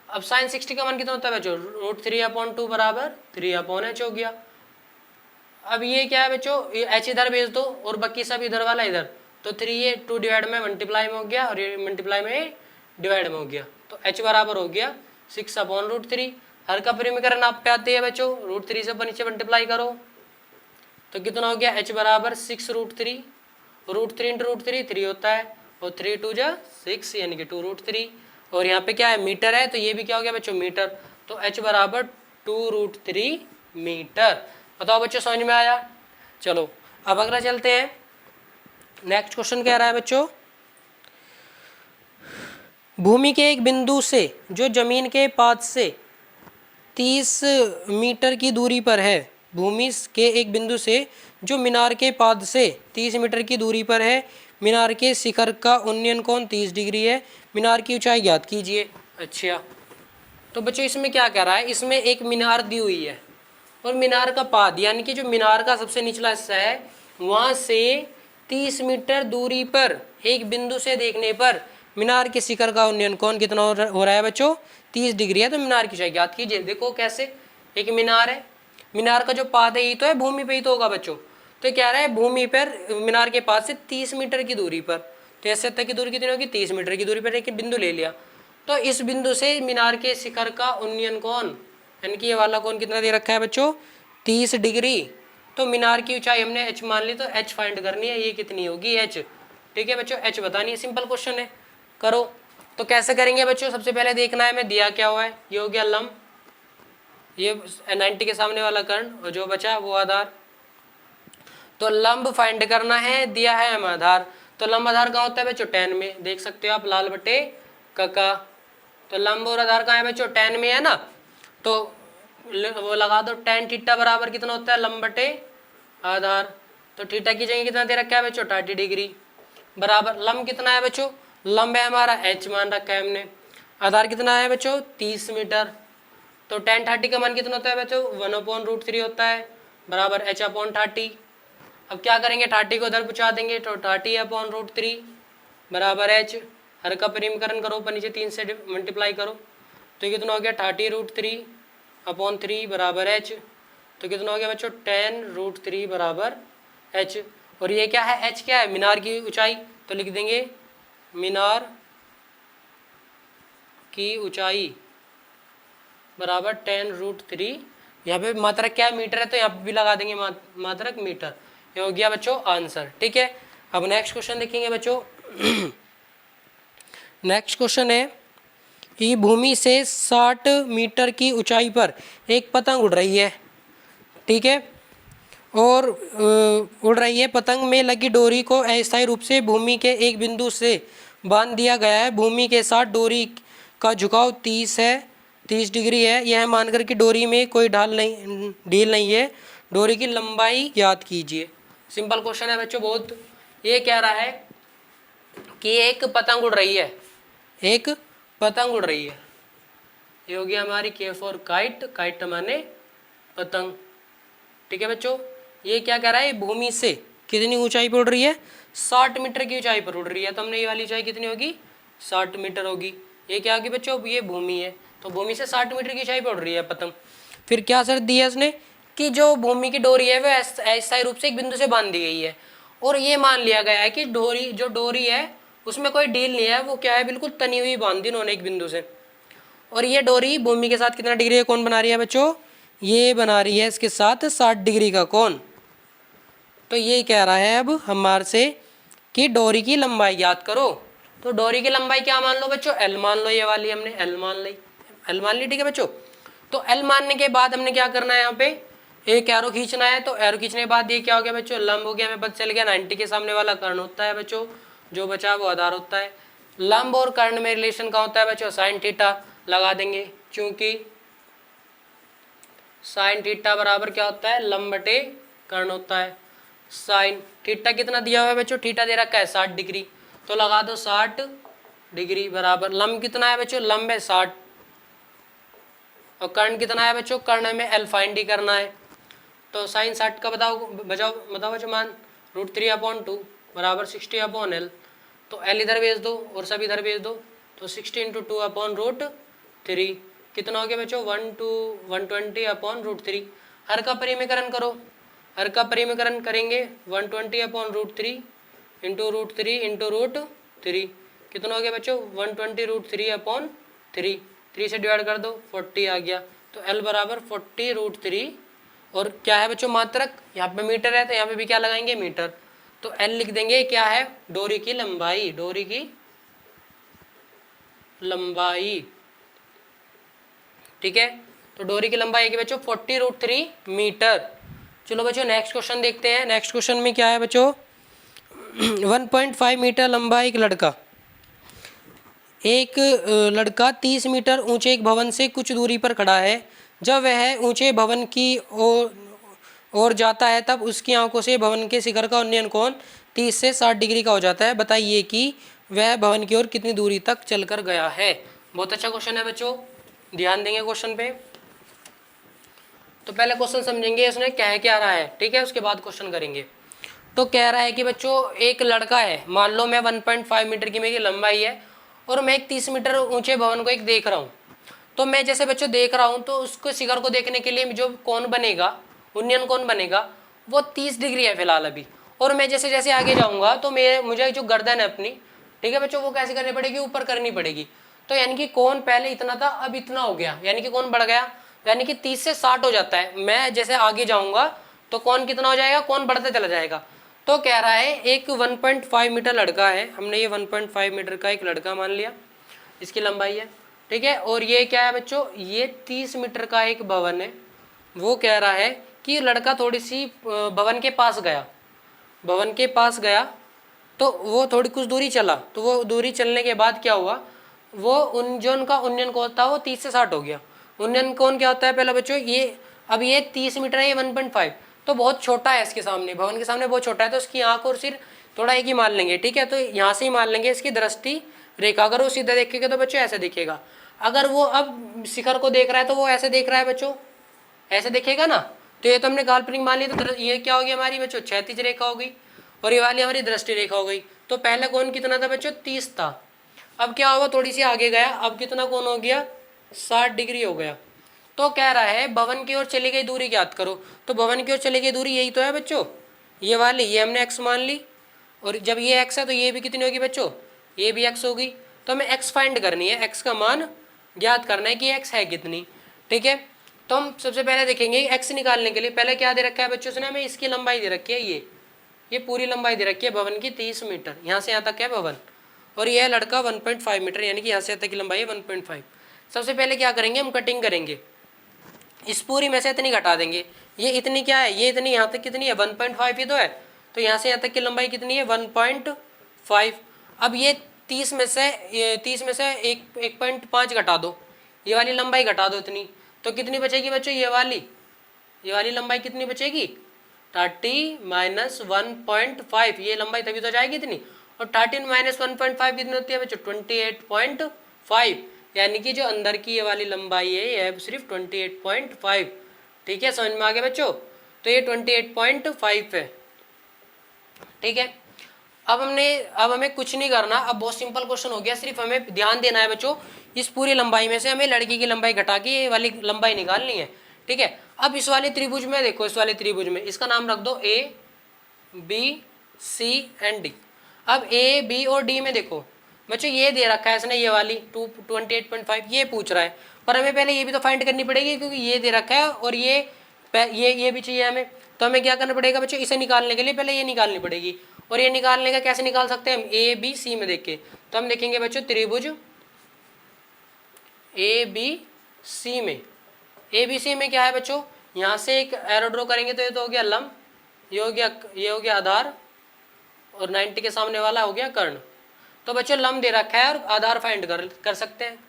अब साइन 60 का मान कितना होता है बच्चों √3/2 बराबर 3/h हो गया। अब ये क्या है बच्चों, ये h इधर भेज दो और बाकी सब इधर वाला इधर, तो 3 ये 2 डिवाइड में मल्टीप्लाई में हो गया और ये मल्टीप्लाई में डिवाइड में हो गया, तो h बराबर हो गया 6/√3। हर का परिमीकरण आप पे आते हैं बच्चों, √3 से नीचे मल्टीप्लाई करो तो कितना हो गया h बराबर 6√3, √3 × √3 3 होता है और 3 2 जा 6 यानी कि 2√3, और यहाँ पे क्या है मीटर है तो ये भी क्या हो गया बच्चों मीटर, तो h बराबर 2√3 मीटर। बताओ बच्चों समझ में आया। चलो अब अगला चलते हैं, नेक्स्ट क्वेश्चन कह रहा है बच्चों, भूमि के एक बिंदु से जो जमीन के पाद से 30 मीटर की दूरी पर है, भूमि के एक बिंदु से जो मीनार के पाद से 30 मीटर की दूरी पर है, मीनार के शिखर का उन्नयन कोण 30 डिग्री है, मीनार की ऊंचाई ज्ञात कीजिए। अच्छा तो बच्चों इसमें क्या कह रहा है, इसमें एक मीनार दी हुई है और मीनार का पाद यानी कि जो मीनार का सबसे निचला हिस्सा है वहाँ से 30 मीटर दूरी पर एक बिंदु से देखने पर मीनार के शिखर का उन्नयन कोण कितना हो रहा है बच्चों 30 डिग्री है, तो मीनार की ऊंचाई ज्ञात कीजिए। देखो कैसे, एक मीनार है, मीनार का जो पाद है ये तो है भूमि पे ही तो होगा बच्चों, तो क्या रहा है भूमि पर मीनार के पास से 30 मीटर की दूरी पर, तो ऐसे तक की दूरी कितनी होगी 30 मीटर की दूरी पर एक बिंदु ले लिया, तो इस बिंदु से मीनार के शिखर का उन्नयन कोण यानी कि ये वाला कोण कितना दे रखा है बच्चों 30 डिग्री, तो मीनार की ऊंचाई हमने h मान ली, तो h फाइंड करनी है, ये कितनी होगी h। ठीक है बच्चों h बतानी है, सिंपल क्वेश्चन है, करो। तो कैसे करेंगे बच्चों, सबसे पहले देखना है हमें दिया क्या हुआ है, ये हो गया लंब, ये 90 के सामने वाला कर्ण और जो बचा वो आधार, तो लंब फाइंड करना है, दिया है हमें आधार, तो लंब आधार कहाँ होता है बच्चों 10 में, देख सकते हो आप लाल बटे कका, तो लंब और आधार कहाँ है बच्चों 10 में है ना, तो वो लगा दो tan थीटा बराबर कितना होता है लंब बटे आधार, तो थीटा की जगह कितना दे रखा है बच्चों 30 डिग्री बराबर लंब कितना है बच्चों, लंब है हमारा h मान रखा है हमने, आधार कितना है बच्चों 30 मीटर, तो tan 30 का मान कितना होता है बच्चों 1/√3 होता है बराबर h/30। अब क्या करेंगे 30 को उधर पहुँचा देंगे, तो 30/√3 बराबर h, हर का परिमीकरण करो ऊपर नीचे 3 से मल्टीप्लाई करो, तो कितना हो गया 30√3/3 बराबर h, तो कितना हो गया बच्चों 10√3 बराबर h, और ये क्या है h क्या है मीनार की ऊंचाई, तो लिख देंगे मीनार की ऊंचाई बराबर 10√3, यहाँ पे मात्रक क्या है मीटर है तो यहाँ पे भी लगा देंगे मात्रक मीटर, ये हो गया बच्चों आंसर। ठीक है, अब नेक्स्ट क्वेश्चन देखेंगे बच्चों। नेक्स्ट क्वेश्चन है कि भूमि से 60 मीटर की ऊंचाई पर एक पतंग उड़ रही है, ठीक है, और उड़ रही है, पतंग में लगी डोरी को अस्थायी रूप से भूमि के एक बिंदु से बांध दिया गया है, भूमि के साथ डोरी का झुकाव 30 डिग्री है, यह मानकर कि डोरी में कोई ढील नहीं है, डोरी की लंबाई ज्ञात कीजिए। सिंपल क्वेश्चन है बच्चों बहुत, ये कह रहा है कि एक पतंग उड़ रही है, एक पतंग उड़ रही है, ये होगी हमारी के फॉर काइट, काइट माने पतंग। ठीक है बच्चों, ये क्या कह रहा है भूमि से कितनी ऊंचाई पर उड़ रही है 60 मीटर की ऊंचाई पर उड़ रही है, तो हमने ये वाली ऊंचाई कितनी होगी 60 मीटर होगी, ये क्या होगी बच्चों ये भूमि है, तो भूमि से 60 मीटर की ऊंचाई पर उड़ रही है पतंग। फिर क्या शर्त दी है उसने कि जो भूमि की डोरी है वह अस्थायी रूप से एक बिंदु से बांध दी गई है, और ये मान लिया गया है कि डोरी है उसमें कोई डील नहीं है, वो क्या है बिल्कुल तनी हुई बांध दी उन्होंने एक बिंदु से। और ये डोरी भूमि के साथ कितना डिग्री का कोण बना रही है बच्चों, ये बना रही है इसके साथ 60 डिग्री का कोण। तो ये कह रहा है अब हमारे से कि डोरी की लंबाई ज्ञात करो। तो डोरी की लंबाई क्या मान लो बच्चों, एल मान लो, ये वाली हमने एल मान ली, ठीक है बच्चों। तो एल मानने के बाद हमने क्या करना है, यहाँ पे एक एरो खींचना है। तो एरो खींचने के बाद ये क्या हो गया बच्चों, लंब हो गया, हमें पता चल गया 90 के सामने वाला कर्ण होता है बच्चों, जो बचा वो आधार होता है। लंब और कर्ण में रिलेशन का होता है बच्चों, साइन थीटा लगा देंगे, क्योंकि साइन थीटा बराबर क्या होता है, लंब बटे कर्ण होता है। साइन थीटा कितना दिया हुआ है बच्चों, थीटा दे रखा है 60 डिग्री, तो लगा दो 60 डिग्री बराबर लंब कितना है बच्चों, लंब है 60, और कर्ण कितना है बच्चों, कर्ण में एल फाइंड ही करना है। तो साइन 60 का बताओ बच्चों मान, √3/2 बराबर 60/L। तो एल इधर भेज दो और सब इधर भेज दो, तो 60 × 2/√3 कितना हो गया बच्चों, 120/√3। हर का परिमीकरण करो, हर का परिमीकरण करेंगे 120/√3 इंटू √3 कितना हो गया बच्चों, 120√3/3, 3 से डिवाइड कर दो 40 आ गया। तो L बराबर 40√3, और क्या है बच्चों मात्रक, यहाँ पे मीटर है तो यहाँ पे भी क्या लगाएंगे मीटर। तो L लिख देंगे क्या है, डोरी की लंबाई, डोरी की लंबाई, ठीक है। तो डोरी की लंबाई है बच्चों 40√3 मीटर। चलो बच्चों नेक्स्ट क्वेश्चन देखते हैं। नेक्स्ट क्वेश्चन में क्या है बच्चों, 1.5 मीटर लंबा एक लड़का 30 मीटर ऊंचे एक भवन से कुछ दूरी पर खड़ा है। जब वह ऊंचे भवन की ओर जाता है तब उसकी आंखों से भवन के शिखर का उन्नयन कोण 30 से 60 डिग्री का हो जाता है। बताइए कि वह भवन की ओर कितनी दूरी तक चलकर गया है। बहुत अच्छा क्वेश्चन है बच्चों, ध्यान देंगे क्वेश्चन पे। तो पहले क्वेश्चन समझेंगे इसने कह क्या रहा है, ठीक है, उसके बाद क्वेश्चन करेंगे। तो कह रहा है कि बच्चों एक लड़का है, मान लो मैं 1.5 मीटर की मेरी लंबाई है और मैं एक 30 मीटर ऊंचे भवन को एक देख रहा हूँ। तो मैं जैसे बच्चों देख रहा हूँ तो उसको शिखर को देखने के लिए जो कोण बनेगा, उन्नयन कोण बनेगा, वो 30 डिग्री है फिलहाल अभी। और मैं जैसे जैसे आगे जाऊँगा तो मुझे जो गर्दन है अपनी, ठीक है बच्चों, वो कैसे करनी पड़ेगी, ऊपर करनी पड़ेगी। तो यानी कि कोण पहले इतना था अब इतना हो गया, यानी कि कोण बढ़ गया, यानी कि 30 से 60 हो जाता है। मैं जैसे आगे जाऊँगा तो कोण कितना हो जाएगा, कोण बढ़ता चला जाएगा। तो कह रहा है एक 1.5 मीटर लड़का है, हमने ये 1.5 मीटर का एक लड़का मान लिया, इसकी लंबाई है, ठीक है। और ये क्या है बच्चों, ये 30 मीटर का एक भवन है। वो कह रहा है कि लड़का थोड़ी सी भवन के पास गया, तो वो थोड़ी कुछ दूरी चला, तो वो दूरी चलने के बाद क्या हुआ, वो जो उनका उन्नयन कोण था वो 30 से 60 हो गया। उन्नयन कोण क्या होता है पहला बच्चों, ये अब ये 30 मीटर है, ये 1.5 तो बहुत छोटा है इसके सामने, भवन के सामने बहुत छोटा है, तो उसकी आंख और सिर थोड़ा एक ही मान लेंगे, ठीक है। तो यहाँ से ही मान लेंगे इसकी दृष्टि रेखा, अगर वो सीधा देखेगा तो बच्चों ऐसे दिखेगा, अगर वो अब शिखर को देख रहा है तो वो ऐसे देख रहा है बच्चों, ऐसे देखेगा ना। तो ये तो हमने काल्पनिक मान लिया, तो ये क्या हो गया हमारी बच्चों, क्षैतिज रेखा हो गई, और ये वाली हमारी दृष्टि रेखा हो गई। तो पहला कोण कितना था बच्चों, 30 था। अब क्या हुआ, थोड़ी सी आगे गया, अब कितना कोण हो गया, 60 डिग्री हो गया। तो कह रहा है भवन की ओर चली गई दूरी ज्ञात करो। तो भवन की ओर चली गई दूरी यही तो है बच्चों, ये वाली, ये हमने x मान ली, और जब ये x है तो ये भी कितनी होगी बच्चों, ये भी x होगी। तो हमें x फाइंड करनी है, x का मान ज्ञात करना है कि x है कितनी, ठीक है। तो हम सबसे पहले देखेंगे x निकालने के लिए पहले क्या दे रखा है बच्चों से, हमें इसकी लंबाई दे रखी है, ये पूरी लंबाई दे रखी है भवन की 30 मीटर, यहाँ से यहाँ तक है भवन, और यह लड़का 1.5 मीटर, यानी कि यहाँ से यहाँ तक की लंबाई है 1.5। सबसे पहले क्या करेंगे, हम कटिंग करेंगे, इस पूरी में से इतनी घटा देंगे, ये इतनी क्या है, ये इतनी यहाँ तक कितनी है 1.5 ही तो है, तो यहाँ से यहाँ तक की लंबाई कितनी है 1.5। अब ये 30 में से 1.5 घटा दो, ये वाली लंबाई घटा दो इतनी, तो कितनी बचेगी बच्चों, ये वाली लंबाई कितनी बचेगी, 30 - 1.5, ये लंबाई तभी तो जाएगी इतनी, और 30 - 1.5 कितनी होती है बच्चों, 28.5, यानी कि जो अंदर की ये वाली लंबाई है ये सिर्फ 28.5, ठीक है, समझ में आ गया बच्चों। तो ये 28.5 है, ठीक है। अब हमें कुछ नहीं करना, अब बहुत सिंपल क्वेश्चन हो गया, सिर्फ हमें ध्यान देना है बच्चों, इस पूरी लंबाई में से हमें लड़की की लंबाई घटा के ये वाली लंबाई निकालनी है, ठीक है। अब इस वाले त्रिभुज में देखो, इस वाले त्रिभुज में इसका नाम रख दो A B C and D. अब ए बी और डी में देखो बच्चों, ये दे रखा है इसने, ये वाली 28.5 ये पूछ रहा है, पर हमें पहले ये भी तो फाइंड करनी पड़ेगी, क्योंकि ये दे रखा है और ये भी चाहिए हमें। तो हमें क्या करना पड़ेगा बच्चों, इसे निकालने के लिए पहले ये निकालनी पड़ेगी। और ये निकालने का कैसे निकाल सकते हैं हम, ए बी सी में देख के। तो हम देखेंगे बच्चों त्रिभुज ए बी सी में, ए बी सी में क्या है बच्चों, यहाँ से एक एरो ड्रॉ करेंगे तो ये तो हो गया लंब, ये हो गया आधार, और 90 के सामने वाला हो गया कर्ण। तो बच्चों लंब दे रखा है और आधार फाइंड कर सकते हैं।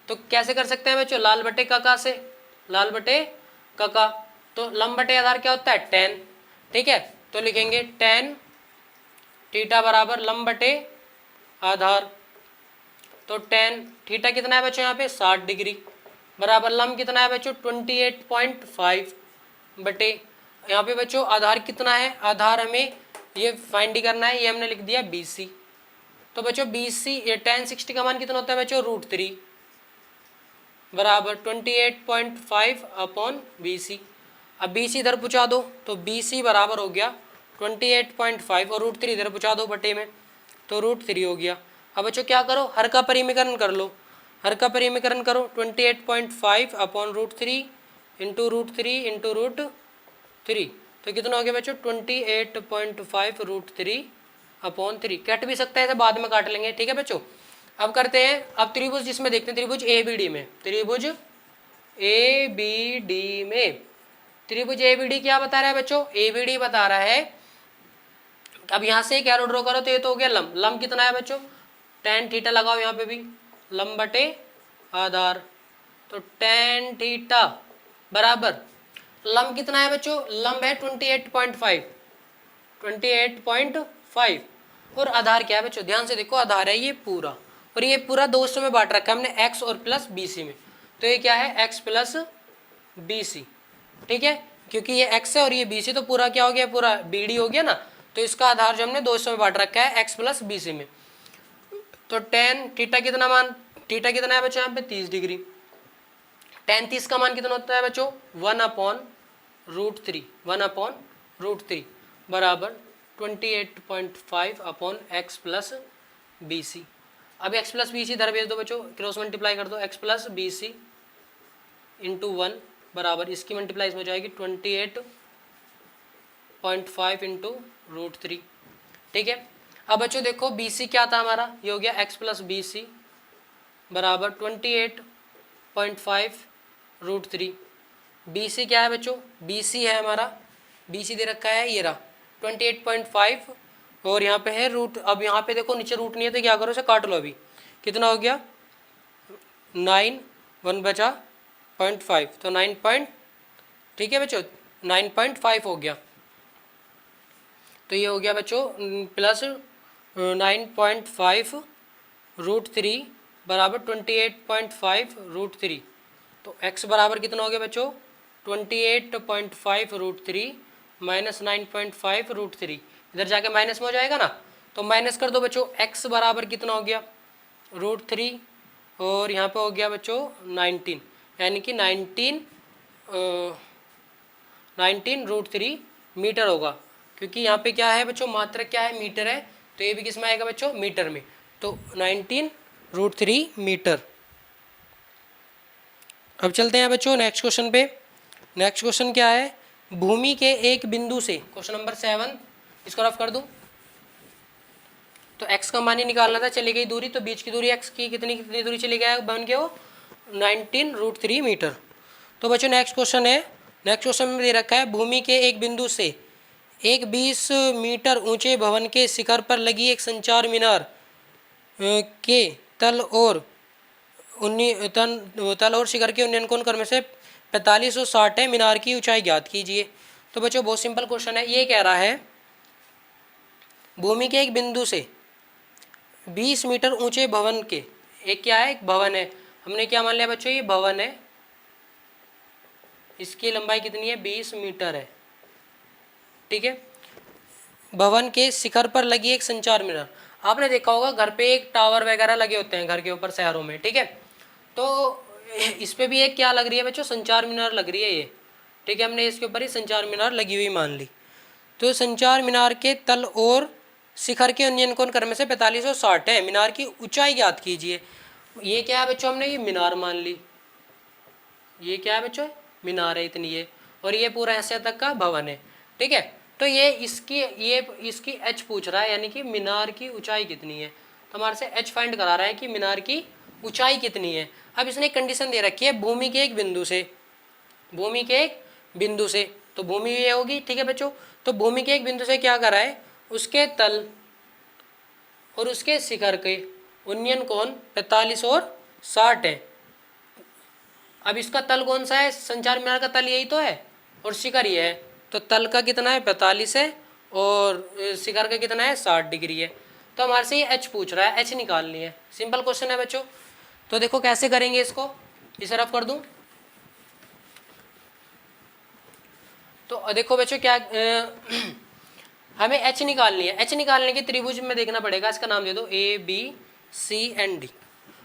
तो कैसे कर सकते हैं बच्चों, लाल बटे काका से, लाल बटे काका। तो लंब बटे आधार क्या होता है 10, ठीक है। तो लिखेंगे 10 थीटा बराबर लंब बटे आधार। तो 10 थीटा कितना है बच्चों यहाँ पे 60 डिग्री, बराबर लंब कितना है बच्चों 28.5 बटे, यहाँ पे बच्चों आधार कितना है, आधार हमें ये फाइंड करना है, ये हमने लिख दिया BC। तो बच्चों BC ये tan 60 का मान कितना होता है बच्चों √3 बराबर 28.5 अपॉन BC। अब BC इधर पूछा दो, तो BC बराबर हो गया 28.5 और √3 इधर पूछा दो बटे में, तो √3 हो गया। अब बच्चों क्या करो, हर का परिमीकरण कर लो, हर का परिमीकरण करो, 28.5 अपॉन √3 इंटू √3 इंटू √3, तो कितना हो गया बच्चों 28.5 √3 अपॉन 3। कट भी सकता है, इसे बाद में काट लेंगे, ठीक है बच्चों। अब करते हैं, अब त्रिभुज जिसमें देखते हैं, त्रिभुज ABD में, त्रिभुज ABD में, त्रिभुज ABD क्या बता रहा है बच्चों, ABD बता रहा है, अब यहाँ से एक एरो ड्रॉ करो तो ये तो हो गया लंब, लंब कितना है बच्चों tan थीटा लगाओ यहाँ पे भी, लंब बटे आधार। तो tan थीटा बराबर लंब कितना है बच्चों, लंब है 28.5 और आधार क्या है बच्चों, ध्यान से देखो, आधार है ये पूरा, और ये पूरा 2 हिस्सों में बांट रखा है हमने, x और प्लस BC में। तो ये क्या है x प्लस BC, ठीक है, क्योंकि ये x है और ये BC, तो पूरा क्या हो गया, पूरा BD हो गया ना। तो इसका आधार जो हमने 2 हिस्सों में बांट रखा है x प्लस BC में। तो tan थीटा कितना मान, थीटा कितना है बच्चों यहाँ पे 30 डिग्री, tan 30 का मान कितना होता है बच्चों 1 अपॉन √3 बराबर 28.5 अपॉन x प्लस BC। अब x प्लस BC इधर भेज दो बच्चों, क्रॉस मल्टीप्लाई कर दो, x प्लस BC इंटू 1 बराबर इसकी मल्टीप्लाई हो जाएगी 28.5 इंटू √3, ठीक है। अब बच्चों देखो BC क्या था हमारा, ये हो गया x प्लस BC बराबर 28.5 √3। BC क्या है बच्चों, BC है हमारा, BC दे रखा है ये रहा 28.5 और यहाँ पे है रूट। अब यहाँ पे देखो नीचे रूट नहीं है तो क्या करो, इसे काट लो। अभी कितना हो गया 9, 1 बचा 0.5, तो 9 पॉइंट, ठीक है बच्चों 9.5 हो गया। तो ये हो गया बच्चों प्लस 9.5 √3 बराबर 28.5 √3। तो x बराबर कितना हो गया बच्चों 28.5 √3 माइनस 9.5 √3, इधर जाके माइनस में हो जाएगा ना, तो माइनस कर दो बच्चों। x बराबर कितना हो गया √3 और यहाँ पे हो गया बच्चों 19, यानी कि 19 √3 मीटर होगा, क्योंकि यहाँ पे क्या है बच्चों मात्रक क्या है मीटर है, तो ये भी किस में आएगा बच्चों मीटर में। तो 19 √3 मीटर। अब चलते हैं बच्चों नेक्स्ट क्वेश्चन पे। नेक्स्ट क्वेश्चन क्या है, भूमि के एक बिंदु से, क्वेश्चन नंबर 7, इसको रफ कर दूं। तो x का मान ही निकालना था, चली गई दूरी, तो बीच की दूरी x की कितनी दूरी चली गया बन के वो 19 √3 मीटर। तो बच्चों नेक्स्ट क्वेश्चन है, नेक्स्ट क्वेश्चन में दे रखा है भूमि के एक बिंदु से एक 20 मीटर ऊंचे भवन के शिखर पर लगी एक संचार मीनार के तल और शिखर के 19 कोण क्रम से 45 और 60 है, मीनार की ऊंचाई ज्ञात कीजिए। तो बच्चों बहुत सिंपल क्वेश्चन है, ये कह रहा है भूमि के एक बिंदु से 20 मीटर ऊंचे भवन के, एक क्या है एक भवन है, हमने क्या मान लिया बच्चों ये भवन है, इसकी लंबाई कितनी है 20 मीटर है, ठीक है। भवन के शिखर पर लगी एक संचार मीनार। आपने देखा होगा घर पे एक टावर वगैरह लगे होते हैं घर के ऊपर शहरों में, ठीक है। तो इस पे भी एक क्या लग रही है बच्चों, संचार मीनार लग रही है ये, ठीक है। हमने इसके ऊपर ही संचार मीनार लगी हुई मान ली। तो संचार मीनार के तल और शिखर के उन्नयन कोण क्रम से 4560 है। मीनार की ऊंचाई ज्ञात कीजिए। ये क्या है बच्चों, हमने ये मीनार मान ली, ये क्या है बच्चों, मीनार है इतनी ये, और ये पूरा ऐसे तक का भवन है, ठीक है। तो ये इसकी एच पूछ रहा है, यानी कि मीनार की ऊंचाई कितनी है। तो हमारे से एच फाइंड करा रहा है कि मीनार की ऊंचाई कितनी है। अब इसने कंडीशन दे रखी है भूमि के एक बिंदु से, भूमि के एक बिंदु से, तो भूमि ये होगी, ठीक है बच्चों। तो भूमि के एक बिंदु से क्या करा है, उसके तल और उसके शिखर के उन्नयन कोण 45 और 60 है। अब इसका तल कौन सा है, संचार मीनार का तल यही तो है और शिखर ये है, तो तल का कितना है 45 है और शिखर का कितना है 60 डिग्री है। तो हमारे से ये एच पूछ रहा है, एच निकालनी है। सिंपल क्वेश्चन है बच्चों। तो देखो कैसे करेंगे इसको, इसे रफ कर दूं। तो देखो बच्चों क्या हमें एच निकालनी है। एच निकालने के त्रिभुज में देखना पड़ेगा, इसका नाम दे दो A B C and D.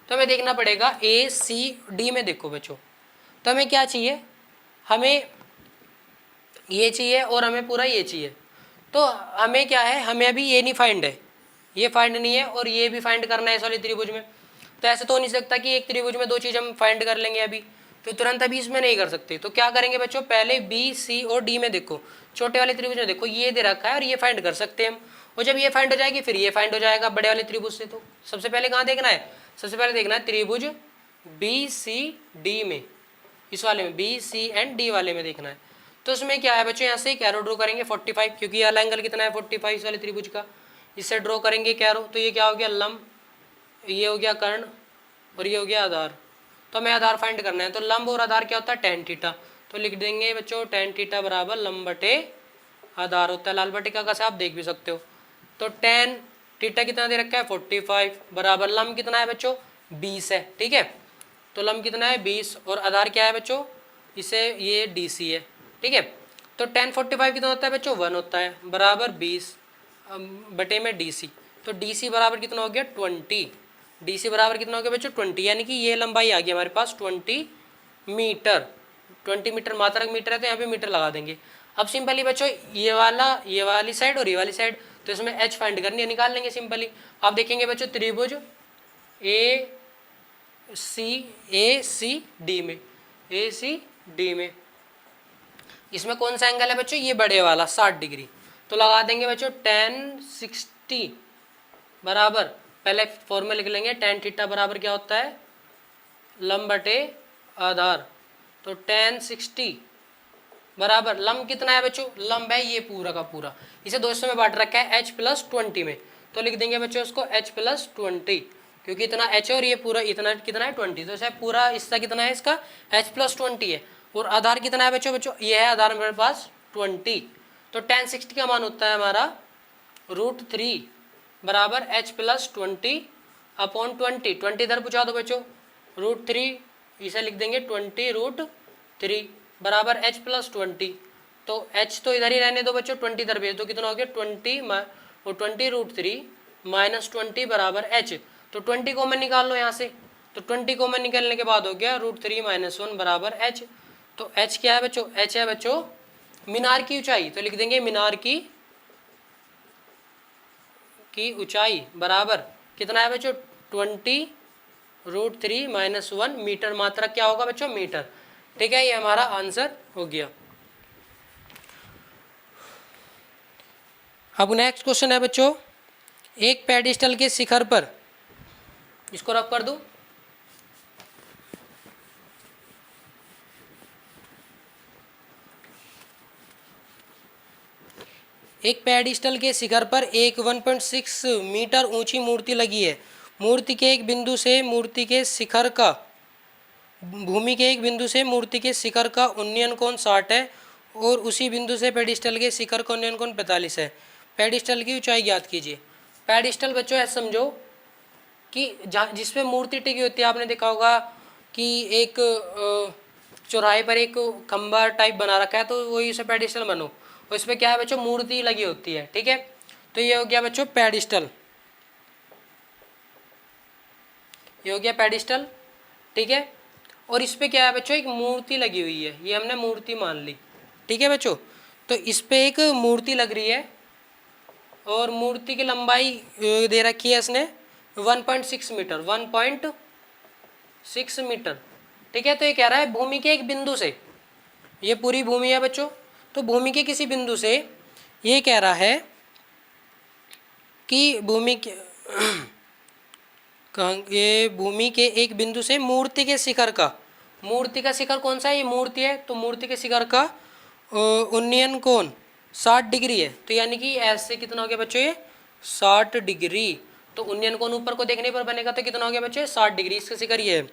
तो हमें देखना पड़ेगा ए सी डी में, देखो बच्चों तो हमें क्या चाहिए, हमें ये चाहिए और हमें पूरा ये चाहिए। तो हमें क्या है, हमें अभी ये नहीं फाइंड है, ये फाइंड नहीं है और ये भी फाइंड करना है इस वाले त्रिभुज में। तो ऐसे तो हो नहीं सकता कि एक त्रिभुज में दो चीज़ हम फाइंड कर लेंगे अभी, तो तुरंत अभी इसमें नहीं कर सकते। तो क्या करेंगे बच्चों, पहले बी सी और डी में देखो, छोटे वाले त्रिभुज में देखो ये दे रखा है और ये फाइंड कर सकते हैं हम। और जब ये फाइंड हो जाएगी फिर ये फाइंड हो जाएगा बड़े वाले त्रिभुज से। तो सबसे पहले कहाँ देखना है, सबसे पहले देखना है त्रिभुज बी सी डी में, इस वाले में बी सी एंड डी वाले में देखना है। तो इसमें क्या है बच्चों, यहाँ से एक एरो ड्रॉ करेंगे 45, क्योंकि वाला एंगल कितना है 45 इस वाले त्रिभुज का। इससे ड्रॉ करेंगे एक एरो, तो ये क्या हो गया लंब, ये हो गया कर्ण और ये हो गया आधार। तो हमें आधार फाइंड करना है। तो लंब और आधार क्या होता है tan थीटा। तो लिख देंगे बच्चों tan थीटा बराबर लंब बटे आधार होता है। लाल बटे का से आप देख भी सकते हो। तो tan थीटा कितना दे रखा है 45 बराबर लंब कितना है बच्चों 20 है, ठीक है। तो लंब कितना है 20 और आधार क्या है बच्चों, इसे ये DC है, ठीक है। तो tan 45 कितना होता है बच्चों 1 होता है बराबर 20 बटे में DC। तो DC बराबर कितना हो गया 20, DC बराबर कितना हो गया बच्चों 20, यानी कि ये लंबाई आ गई हमारे पास 20 मीटर। 20 मीटर मात्रक मीटर है तो यहाँ पे मीटर लगा देंगे। अब सिंपली बच्चों ये वाली साइड और ये वाली साइड, तो इसमें H फाइंड करनी है, निकाल लेंगे सिंपली। आप देखेंगे बच्चों त्रिभुज ए सी डी में, ए सी डी में इसमें कौन सा एंगल है बच्चों, ये बड़े वाला 60 डिग्री। तो लगा देंगे बच्चों tan 60 बराबर, पहले फॉर्मूला लिख लेंगे tan थीटा बराबर क्या होता है लंब बटे आधार। तो tan 60 बराबर लंब कितना है बच्चों, लंब है ये पूरा का पूरा, इसे दो हिस्सों में बांट रखा है H+20 में। तो लिख देंगे बच्चों इसको H+20, क्योंकि इतना H है और ये पूरा इतना कितना है 20, तो इसे पूरा हिस्सा कितना है इसका H+20 है। और आधार कितना है बच्चों ये है आधार मेरे पास 20। तो tan 60 का मान होता है हमारा √3 बराबर H+20 अपॉन 20, 20 इधर पूछा दो बच्चों √3, इसे लिख देंगे 20√3 बराबर H+20। तो H तो इधर ही रहने दो बच्चों, 20 इधर भेज दो, कितना हो गया 20 और 20√3 माइनस 20 बराबर H। तो 20 कॉमन निकाल लो यहाँ से, तो 20 कॉमन निकालने के बाद हो गया √3 - 1 बराबर H। तो H क्या है बच्चों, H है बच्चों मीनार की ऊंचाई। तो लिख देंगे मीनार की ऊंचाई बराबर कितना है बच्चों 20√3 - 1 मीटर, मात्रक क्या होगा बच्चों मीटर, ठीक है। ये हमारा आंसर हो गया। अब नेक्स्ट क्वेश्चन है बच्चों, एक पेडिस्टल के शिखर पर, इसको रफ कर दूं, एक पेडिस्टल के शिखर पर एक 1.6 मीटर ऊंची मूर्ति लगी है। मूर्ति के एक बिंदु से मूर्ति के शिखर का, भूमि के एक बिंदु से मूर्ति के शिखर का उन्नयन कोण 60 है और उसी बिंदु से पेडिस्टल के शिखर का उन्नयन कोण 45 है। पेडिस्टल की ऊंचाई ज्ञात कीजिए। पेडिस्टल बच्चों ऐसा समझो कि जिसपे मूर्ति टिकी होती है, आपने देखा होगा कि एक चौराहे पर एक खंबा टाइप बना रखा है, तो वही उसे पेडिस्टल बनो, और इसमें क्या है बच्चों मूर्ति लगी होती है, ठीक है। तो ये हो गया बच्चों पेडिस्टल, ये हो गया पेडिस्टल, ठीक है। और इस पे क्या है बच्चों, एक मूर्ति लगी हुई है, ये हमने मूर्ति मान ली, ठीक है बच्चों। तो इस पे एक मूर्ति लग रही है और मूर्ति की लंबाई दे रखी है इसने 1.6 मीटर, 1.6 मीटर, ठीक है। तो ये कह रहा है भूमि के एक बिंदु से, ये पूरी भूमि है बच्चों, तो भूमि के किसी बिंदु से ये कह रहा है कि भूमि के ये भूमि के एक बिंदु से मूर्ति के शिखर का, मूर्ति का शिखर कौन सा है, ये मूर्ति है, तो मूर्ति के शिखर का उन्नयन कोण 60 डिग्री है। तो यानी कि ऐसे कितना हो गया बच्चों, ये 60 डिग्री। तो उन्नयन कोण ऊपर को देखने पर बनेगा तो कितना हो गया बच्चों, 60 डिग्री, इसका शिखर ये है।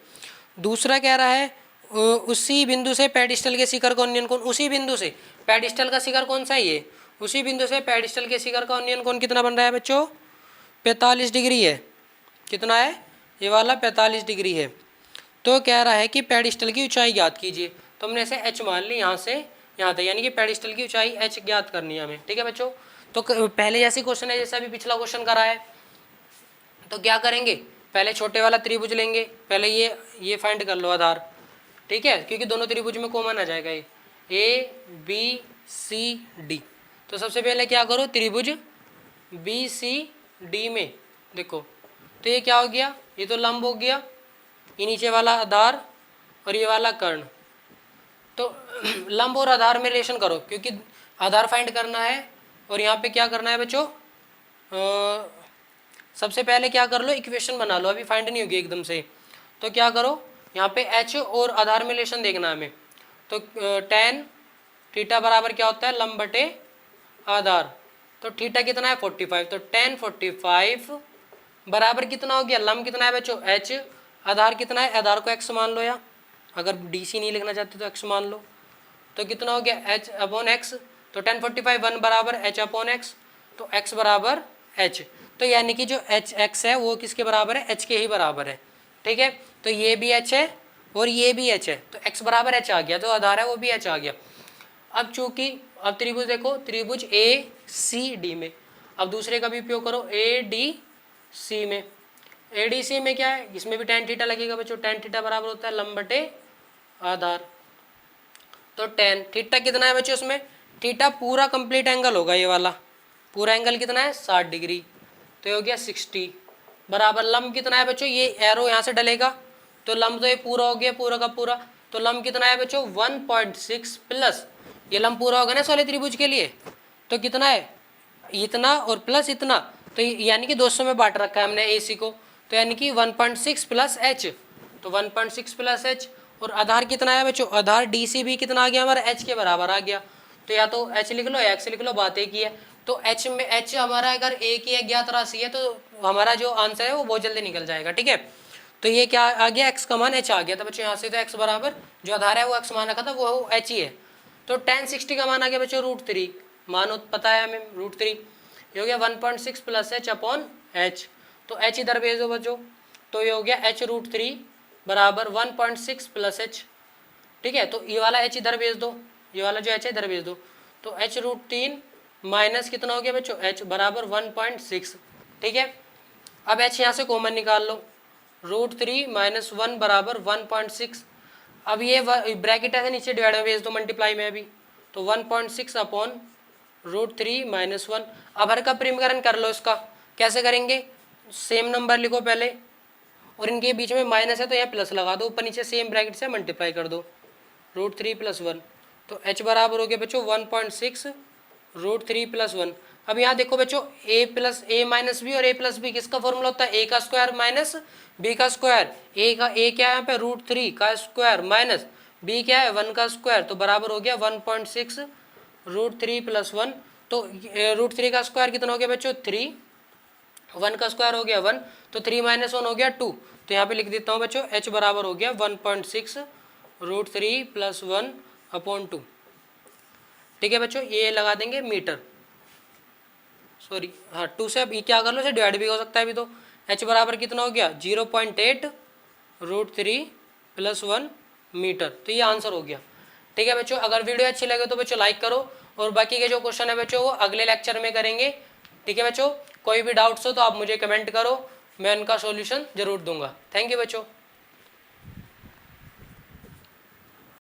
दूसरा कह रहा है उसी बिंदु से पेडिस्टल के शिखर का उन्नयन कोण, उसी बिंदु से पेडिस्टल का शिखर कौन सा है, ये उसी बिंदु से पेडिस्टल के शिखर का उन्नयन कोण कितना बन रहा है बच्चों, 45 डिग्री है। कितना है, ये वाला 45 डिग्री है। तो कह रहा है कि पेडिस्टल की ऊंचाई ज्ञात कीजिए, तो हमने इसे h मान ली यहाँ से यहाँ तक, यानी कि पेडिस्टल की ऊंचाई h ज्ञात करनी है हमें, ठीक है बच्चों। तो पहले जैसे क्वेश्चन है जैसे अभी पिछला क्वेश्चन करा है, तो क्या करेंगे, पहले छोटे वाला त्रिभुज लेंगे, पहले ये फाइंड कर लो आधार, ठीक है, क्योंकि दोनों त्रिभुज में कॉमन आ जाएगा ये ABCD। तो सबसे पहले क्या करो, त्रिभुज BCD में देखो, तो ये क्या हो गया, ये तो लंब हो गया, ये नीचे वाला आधार और ये वाला कर्ण। तो लंब और आधार में रिलेशन करो, क्योंकि आधार फाइंड करना है और यहाँ पे क्या करना है बच्चों, सबसे पहले क्या कर लो, इक्वेशन बना लो, अभी फाइंड नहीं होगी एकदम से। तो क्या करो, यहाँ पे h और आधार में रिलेशन देखना है हमें। तो tan थीटा बराबर क्या होता है, लंब बटे आधार। तो थीटा कितना है 45, तो tan 45 बराबर कितना हो गया, लंब कितना है बच्चों h, आधार कितना है, आधार को x मान लो, या अगर DC नहीं लिखना चाहते तो x मान लो। तो कितना हो गया h अपॉन x, तो tan 45 1 बराबर h अपॉन x, तो x बराबर h। तो यानी कि जो x है वो किसके बराबर है, h के ही बराबर है, ठीक है। तो ये भी h है और ये भी h है, तो x बराबर h आ गया, तो आधार है वो भी h आ गया। अब चूंकि अब त्रिभुज देखो, त्रिभुज ACD में, अब दूसरे का भी उपयोग करो ADC में। ADC में क्या है, इसमें भी tan थीटा लगेगा बच्चों, tan थीटा बराबर होता है लंब बटे आधार। तो tan थीटा कितना है बच्चों, उसमें थीटा पूरा कंप्लीट एंगल होगा, ये वाला पूरा एंगल कितना है 60 डिग्री, तो ये हो गया 60 बराबर लंब कितना है बच्चों, ये एरो यहाँ से डलेगा, तो लंब तो ये पूरा हो गया, पूरा का पूरा। तो लंब कितना है बच्चों 1.6 प्लस ये लंब पूरा होगा ना सोले त्रिभुज के लिए, तो कितना है इतना और प्लस इतना, तो यानी कि 200 में बांट रखा है हमने AC को, तो यानी कि 1.6 प्लस h, तो 1.6 प्लस h। और आधार कितना है बच्चों, आधार DC भी कितना आ गया हमारा h के बराबर आ गया, तो या तो h लिख लो या x लिख लो, बात एक ही है। तो h में h हमारा अगर एक ही अज्ञात राशि है तो हमारा जो आंसर है वो बहुत जल्दी निकल जाएगा, ठीक है। तो ये क्या आ गया, x का मान h आ गया, तो बच्चों यहाँ से तो x बराबर जो आधार है वो x मान रखा था वो h ही है। तो tan 60 का मान आ गया बच्चों √3, मान पता है हमें √3, ये हो गया 1.6 प्लस h अपॉन h। तो h इधर भेज दो बच्चों, तो ये हो गया h √3 बराबर 1.6 प्लस h, ठीक है। तो ये वाला h इधर भेज दो, ये वाला जो h है इधर भेज दो, तो h √3 माइनस कितना हो गया बच्चों h बराबर 1.6, ठीक है। अब h यहाँ से कॉमन निकाल लो, √3 माइनस 1 बराबर 1.6। अब ये ब्रैकेट है नीचे डिवाइड में भेज दो मल्टीप्लाई में अभी, तो 1.6 अपॉन √3 माइनस 1। अब हर का प्रीमकरण कर लो, इसका कैसे करेंगे, सेम नंबर लिखो पहले और इनके बीच में माइनस है तो यहाँ प्लस लगा दो, ऊपर नीचे सेम ब्रैकेट से मल्टीप्लाई कर दो, √3 प्लस 1, तो h बराबर हो गया बच्चों 1.6 √3 प्लस 1। अब यहाँ देखो बच्चों a plus a minus B और a प्लस बी किसका फॉर्मूला होता है, a का स्क्वायर माइनस b का स्क्वायर, a क्या है यहाँ पे √3 का स्क्वायर माइनस b क्या है 1 का स्क्वायर, तो बराबर हो गया 1.6 √3 प्लस 1। तो √3 का स्क्वायर कितना हो गया बच्चों 3, 1 का स्क्वायर हो गया 1, तो 3 माइनस 1 हो गया 2, तो यहाँ पे लिख देता हूँ बच्चों h बराबर हो गया 1.6 √3 प्लस 1 अपॉन 2, ठीक है बच्चों। ये लगा देंगे मीटर, सॉरी हाँ 2 से अब ये क्या कर लो, इसे डिवाइड भी हो सकता है अभी, तो h बराबर कितना हो गया 0.8 √3 प्लस 1 मीटर, तो ये आंसर हो गया, ठीक है बच्चों। अगर वीडियो अच्छी लगे तो बच्चों लाइक करो, और बाकी के जो क्वेश्चन है बच्चों वो अगले लेक्चर में करेंगे, ठीक है बच्चों, कोई भी डाउट्स हो तो आप मुझे कमेंट करो, मैं उनका सॉल्यूशन जरूर दूंगा। थैंक यू बच्चों।